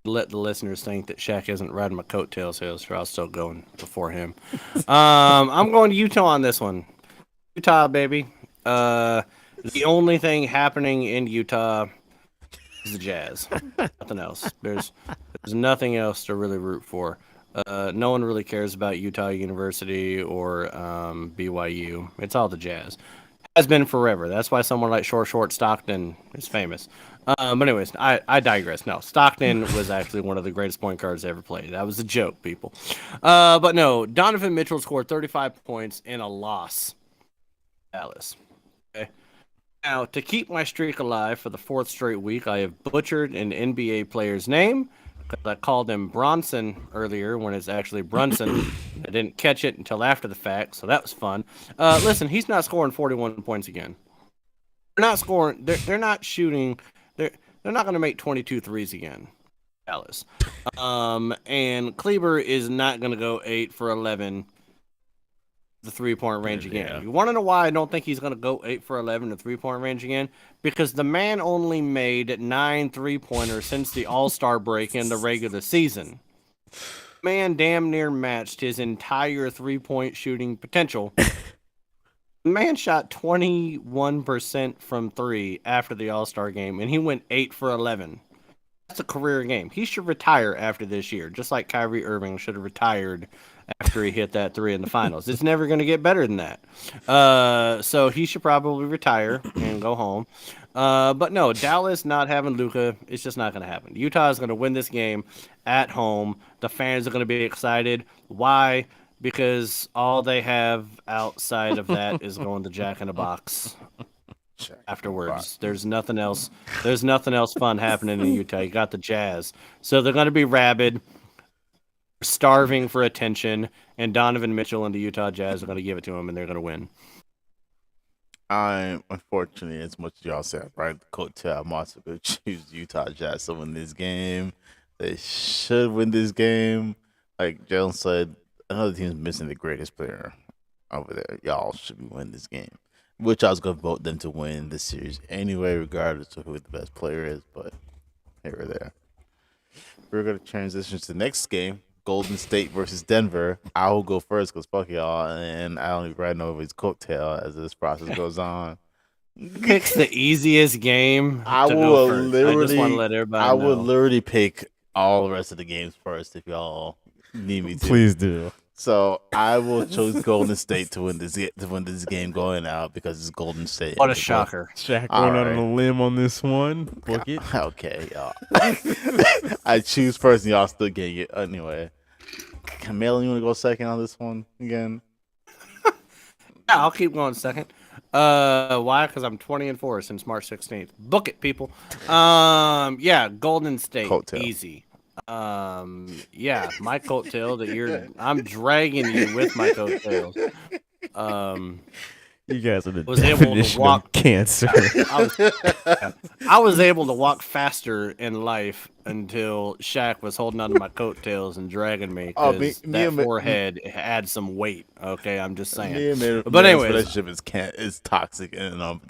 let the listeners think that Shaq isn't riding my coattails here, so I'll still go before him. I'm going to Utah on this one. Utah, baby. The only thing happening in Utah is the Jazz. Nothing else. There's nothing else to really root for. No one really cares about Utah University or BYU. It's all the Jazz. Has been forever. That's why someone like Short Stockton is famous. But anyways, I digress. No, Stockton was actually one of the greatest point guards ever played. That was a joke, people. But no, Donovan Mitchell scored 35 points in a loss. Dallas. Okay. Now, to keep my streak alive for the 4th straight week, I have butchered an NBA player's name. I called him Bronson earlier when it's actually Brunson. I didn't catch it until after the fact, so that was fun. Listen, he's not scoring 41 points again. They're not scoring. They're not shooting. They're not going to make 22 threes again. Dallas. And Kleber is not going to go 8 for 11 the 3-point range again.
Yeah.
You want to know why I don't think he's going to go 8 for 11 the 3-point range again? Because the man only made 9 3-pointers since the All-Star break in the regular season. Man damn near matched his entire 3-point shooting potential. The man shot 21% from 3 after the All-Star game, and he went 8 for 11. That's a career game. He should retire after this year, just like Kyrie Irving should have retired after he hit that 3 in the finals. It's never going to get better than that. So he should probably retire and go home. But no, Dallas not having Luka, it's just not going to happen. Utah is going to win this game at home. The fans are going to be excited. Why? Because all they have outside of that is going to Jack in the Box afterwards. There's nothing else. There's nothing else fun happening in Utah. You got the Jazz. So they're going to be rabid, starving for attention, and Donovan Mitchell and the Utah Jazz are going to give it to them, and they're going to win.
I'm unfortunately, as much as y'all said, right? The coattail I'm also going to choose Utah Jazz to win this game. They should win this game. Like Jalen said, another team's missing the greatest player over there. Y'all should be winning this game. Which I was going to vote them to win this series anyway, regardless of who the best player is. But here or there. We're going to transition to the next game. Golden State versus Denver. I will go first because fuck y'all, and I don't even ride over his coattail as this process goes on.
Pick's the easiest game.
I will literally.
I just want to let everybody
I
know.
will literally pick all the rest of the games first if y'all need me to.
Please do.
So I will choose Golden State to win this game going out because it's Golden State.
What a shocker!
Shaq going out on a limb on this one. Book it.
Okay, y'all. I choose first, and y'all still getting it anyway. Camille, you want to go second on this one again?
Yeah, I'll keep going second. Why? Because I'm 20-4 since March 16th. Book it, people. Yeah, Golden State,
Coattail.
easy. Yeah, my coattail that I'm dragging you with my coattails.
You guys are the
was able to
definition
walk
of cancer.
I was able to walk faster in life until Shaq was holding onto my coattails and dragging me because that forehead had some weight. Okay, I'm just saying. But anyways,
relationship is toxic and
I'm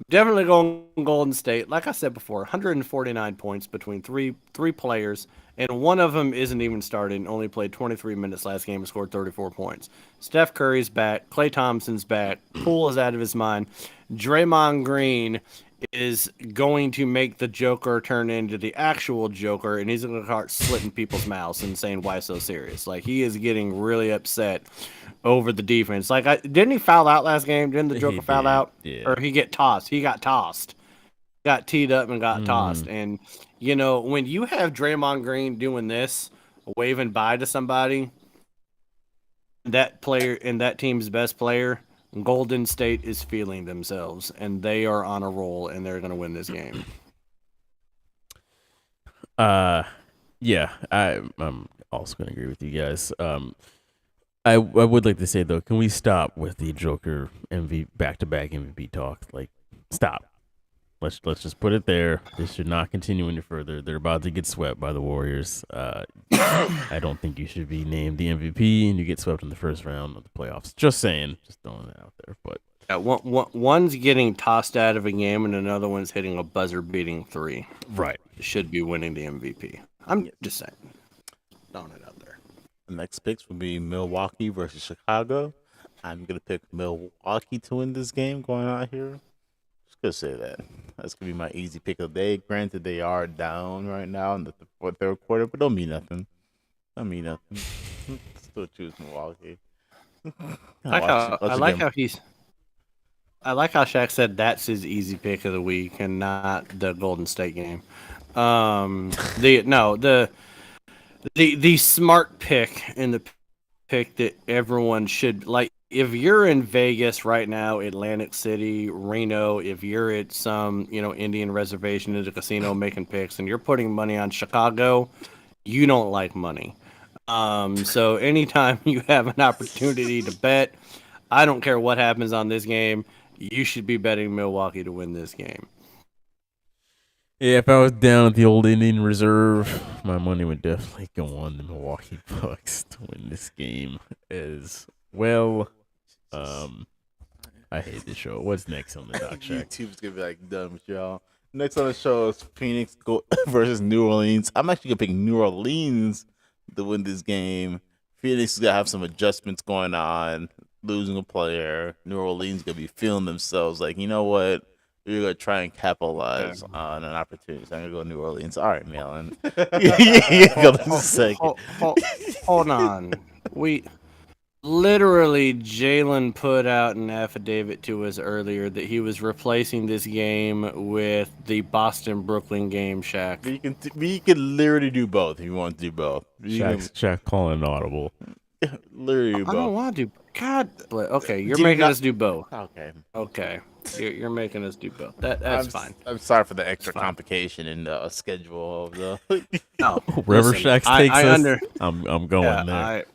definitely going Golden State. Like I said before, 149 points between three players, and one of them isn't even starting. Only played 23 minutes last game and scored 34 points. Steph Curry's back. Klay Thompson's back. Poole is out of his mind. Draymond Green is going to make the Joker turn into the actual Joker, and he's going to start slitting people's mouths and saying, "Why so serious?" Like, he is getting really upset over the defense. Like, didn't he foul out last game? Didn't the Joker foul out?
Yeah.
Or he get tossed? He got tossed. Got teed up and got tossed. And, you know, when you have Draymond Green doing this, waving bye to somebody, that player and that team's best player, Golden State is feeling themselves, and they are on a roll, and they're going to win this game.
Yeah, I'm also going to agree with you guys. I would like to say, though, can we stop with the Joker back-to-back MVP talk? Like, stop. Let's just put it there. This should not continue any further. They're about to get swept by the Warriors. I don't think you should be named the MVP and you get swept in the first round of the playoffs. Just saying. Just throwing that out there. But
yeah, one's getting tossed out of a game and another one's hitting a buzzer-beating 3.
Right.
Should be winning the MVP. I'm just saying. Throwing it out there.
The next picks will be Milwaukee versus Chicago. I'm going to pick Milwaukee to win this game going out here. Just going to say that. That's going to be my easy pick of the day. Granted, they are down right now in the third quarter, but don't mean nothing. Still choose Milwaukee.
I like how Shaq said that's his easy pick of the week and not the Golden State game. The smart pick and the pick that everyone should like. If you're in Vegas right now, Atlantic City, Reno, if you're at some, Indian reservation at a casino making picks and you're putting money on Chicago, you don't like money. So anytime you have an opportunity to bet, I don't care what happens on this game. You should be betting Milwaukee to win this game.
Yeah, if I was down at the old Indian Reserve, my money would definitely go on the Milwaukee Bucks to win this game as well. I hate this show. What's next on the doc, Shaq?
YouTube's gonna be like done with y'all. Next on the show is Phoenix versus New Orleans. I'm actually gonna pick New Orleans to win this game. Phoenix is gonna have some adjustments going on, losing a player. New Orleans gonna be feeling themselves like, you know what? We're gonna try and capitalize on an opportunity. So I'm gonna go New Orleans. All right, Malin.
Hold on. Literally, Jalen put out an affidavit to us earlier that he was replacing this game with the Boston-Brooklyn game, Shaq.
We can literally do both if you want to do both.
Shaq calling audible.
Literally do both.
I don't want to do. God, okay, you're making us do both.
Okay,
you're making us do both. That's fine.
I'm sorry for the extra complication in the schedule of the.
Wherever Shaq takes us, I'm going there.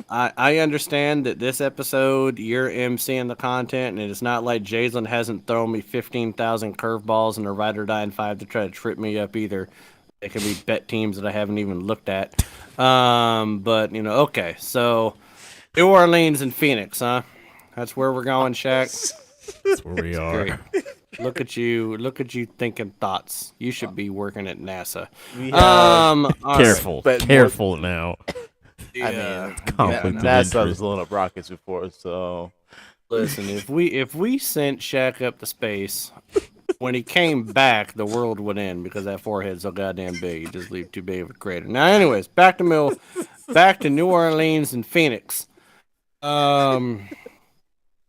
I understand that this episode you're emceeing the content, and it's not like Jalen hasn't thrown me 15,000 curveballs and a ride or die in 5 to try to trip me up either. It can be bet teams that I haven't even looked at. But okay. So New Orleans and Phoenix, huh? That's where we're going, Shaq.
That's where we are.
Great. Look at you thinking thoughts. You should be working at NASA.
Careful now.
Yeah,
that's what I was blowing up rockets before. So
listen, if we sent Shaq up to space, when he came back, the world would end because that forehead's so goddamn big. You just leave too big of a crater. Now, anyways, back to New Orleans and Phoenix. It's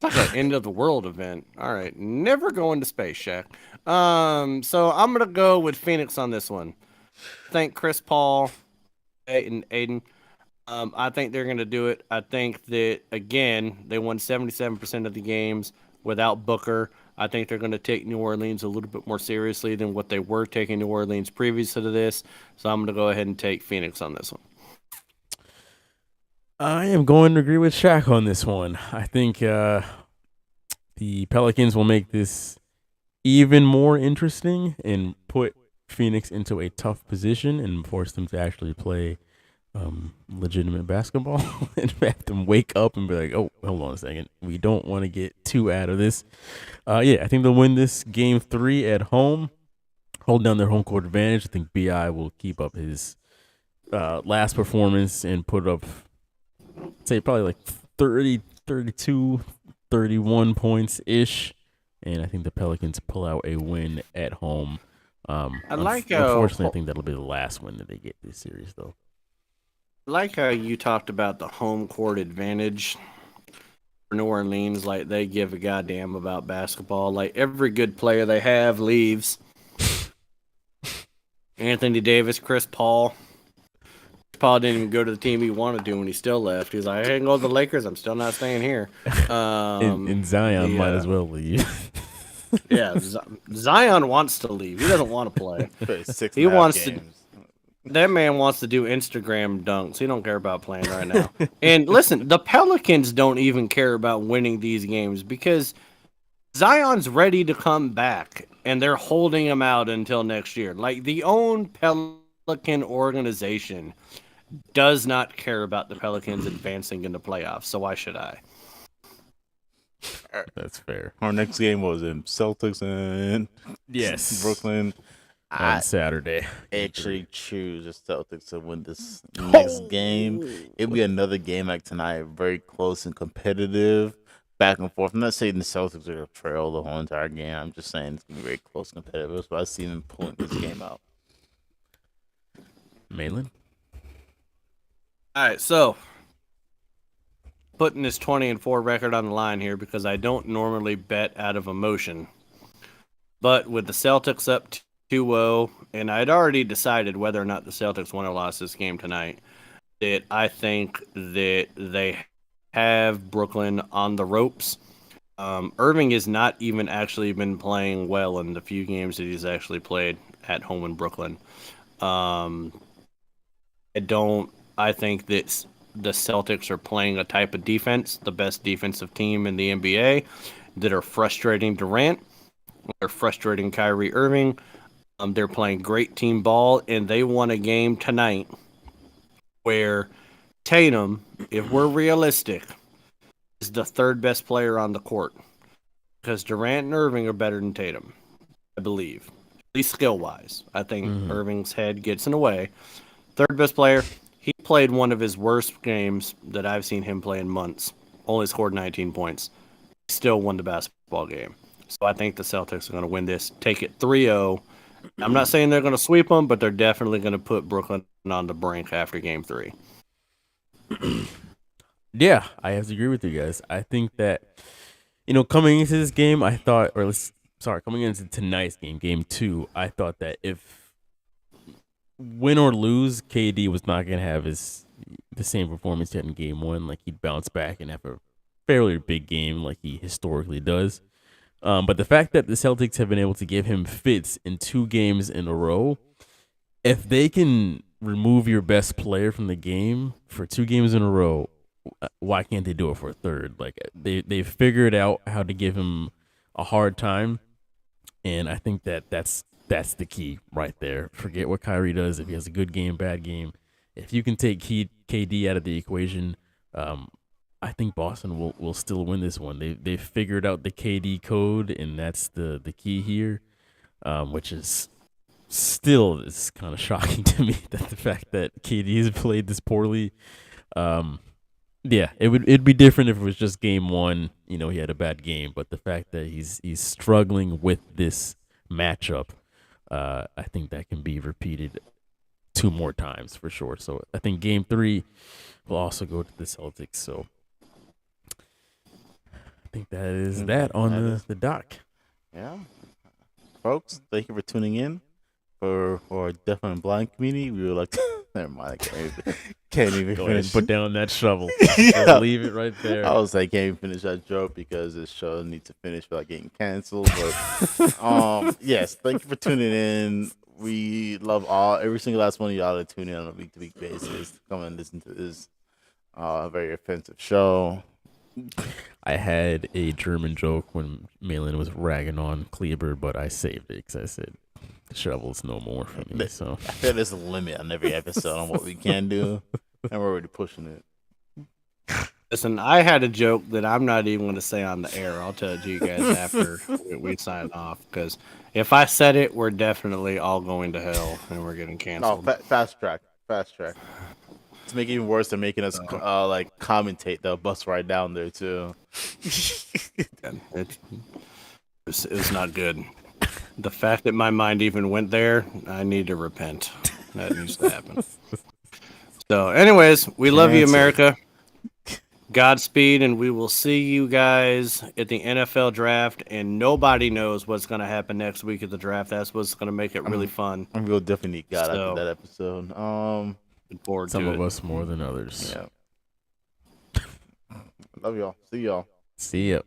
like an end of the world event. All right, never going to space, Shaq. So I'm gonna go with Phoenix on this one. Thank Chris Paul, and Aiden. I think they're going to do it. I think that, again, they won 77% of the games without Booker. I think they're going to take New Orleans a little bit more seriously than what they were taking New Orleans previous to this. So I'm going to go ahead and take Phoenix on this one.
I am going to agree with Shaq on this one. I think the Pelicans will make this even more interesting and put Phoenix into a tough position and force them to actually play legitimate basketball and have them wake up and be like, oh, hold on a second. We don't want to get too out of this. I think they'll win this game 3 at home, hold down their home court advantage. I think BI will keep up his last performance and put up, say, probably like 30, 32, 31 points-ish. And I think the Pelicans pull out a win at home. Unfortunately, I think that'll be the last win that they get this series, though.
I like how you talked about the home court advantage for New Orleans. Like, they give a goddamn about basketball. Like, every good player they have leaves. Anthony Davis, Chris Paul. Paul didn't even go to the team he wanted to when he still left. He's like, I can go to the Lakers. I'm still not staying here.
And Zion might as well leave.
Yeah, Zion wants to leave. He doesn't want to play. He wants to. That man wants to do Instagram dunks. He don't care about playing right now. And listen, the Pelicans don't even care about winning these games because Zion's ready to come back, and they're holding him out until next year. Like, the own Pelican organization does not care about the Pelicans advancing into playoffs, so why should I?
That's fair.
Our next game was in Celtics and Brooklyn.
On Saturday.
I actually choose the Celtics to win this next game. It'll be another game like tonight, very close and competitive, back and forth. I'm not saying the Celtics are going to trail the whole entire game. I'm just saying it's going to be very close and competitive. So I see them pulling this game out.
Malin?
All right, so putting this 20-4 record on the line here because I don't normally bet out of emotion. But with the Celtics up 2-0, and I'd already decided whether or not the Celtics won or lost this game tonight, that I think that they have Brooklyn on the ropes. Irving has not even actually been playing well in the few games that he's actually played at home in Brooklyn. I think that the Celtics are playing a type of defense, the best defensive team in the NBA, that are frustrating Durant. They're frustrating Kyrie Irving. They're playing great team ball, and they won a game tonight where Tatum, if we're realistic, is the third best player on the court. Because Durant and Irving are better than Tatum, I believe. At least skill-wise. I think Irving's head gets in the way. Third best player. He played one of his worst games that I've seen him play in months. Only scored 19 points. Still won the basketball game. So I think the Celtics are going to win this. Take it 3-0. I'm not saying they're going to sweep them, but they're definitely going to put Brooklyn on the brink after game 3.
Yeah, I have to agree with you guys. I think that, coming into this game, coming into tonight's game, game 2, I thought that if win or lose, KD was not going to have the same performance he had in game 1. Like, he'd bounce back and have a fairly big game like he historically does. But the fact that the Celtics have been able to give him fits in 2 games in a row, if they can remove your best player from the game for 2 games in a row, why can't they do it for a third? Like, they've figured out how to give him a hard time, and I think that's the key right there. Forget what Kyrie does. If he has a good game, bad game, if you can take KD out of the equation, I think Boston will still win this one. They've figured out the KD code, and that's the key here, which is still is kind of shocking to me that the fact that KD has played this poorly. Yeah, it'd be different if it was just game 1. He had a bad game, but the fact that he's struggling with this matchup, I think that can be repeated 2 more times for sure. So I think game 3 will also go to the Celtics. So I think that is that on the dock.
Yeah. Folks, thank you for tuning in. For our deaf and blind community, we would like to... Never mind. I can't even
Go ahead and
finish.
put down that shovel.
Yeah.
Just leave it right there.
I was like, can't even finish that joke because this show needs to finish without getting canceled. But yes, thank you for tuning in. We love every single last one of y'all that tune in on a week-to-week basis to come and listen to this very offensive show.
I had a German joke when Malin was ragging on Kleber, but I saved it because I said the shovel's no more for me. So
I feel there's a limit on every episode on what we can do, and we're already pushing it.
Listen, I had a joke that I'm not even going to say on the air. I'll tell it to you guys after we sign off, because if I said it, we're definitely all going to hell and we're getting canceled.
No, fast track. To make it even worse, they're making us commentate the bus ride down there too.
It was not good. The fact that my mind even went there, I need to repent. That needs to happen. So, anyways, we love you, America. Godspeed, and we will see you guys at the NFL draft. And nobody knows what's going to happen next week at the draft. That's what's going to make it really fun.
And we'll definitely need God after that episode.
Some of us more than others.
Yeah. Love y'all. See y'all.
See ya.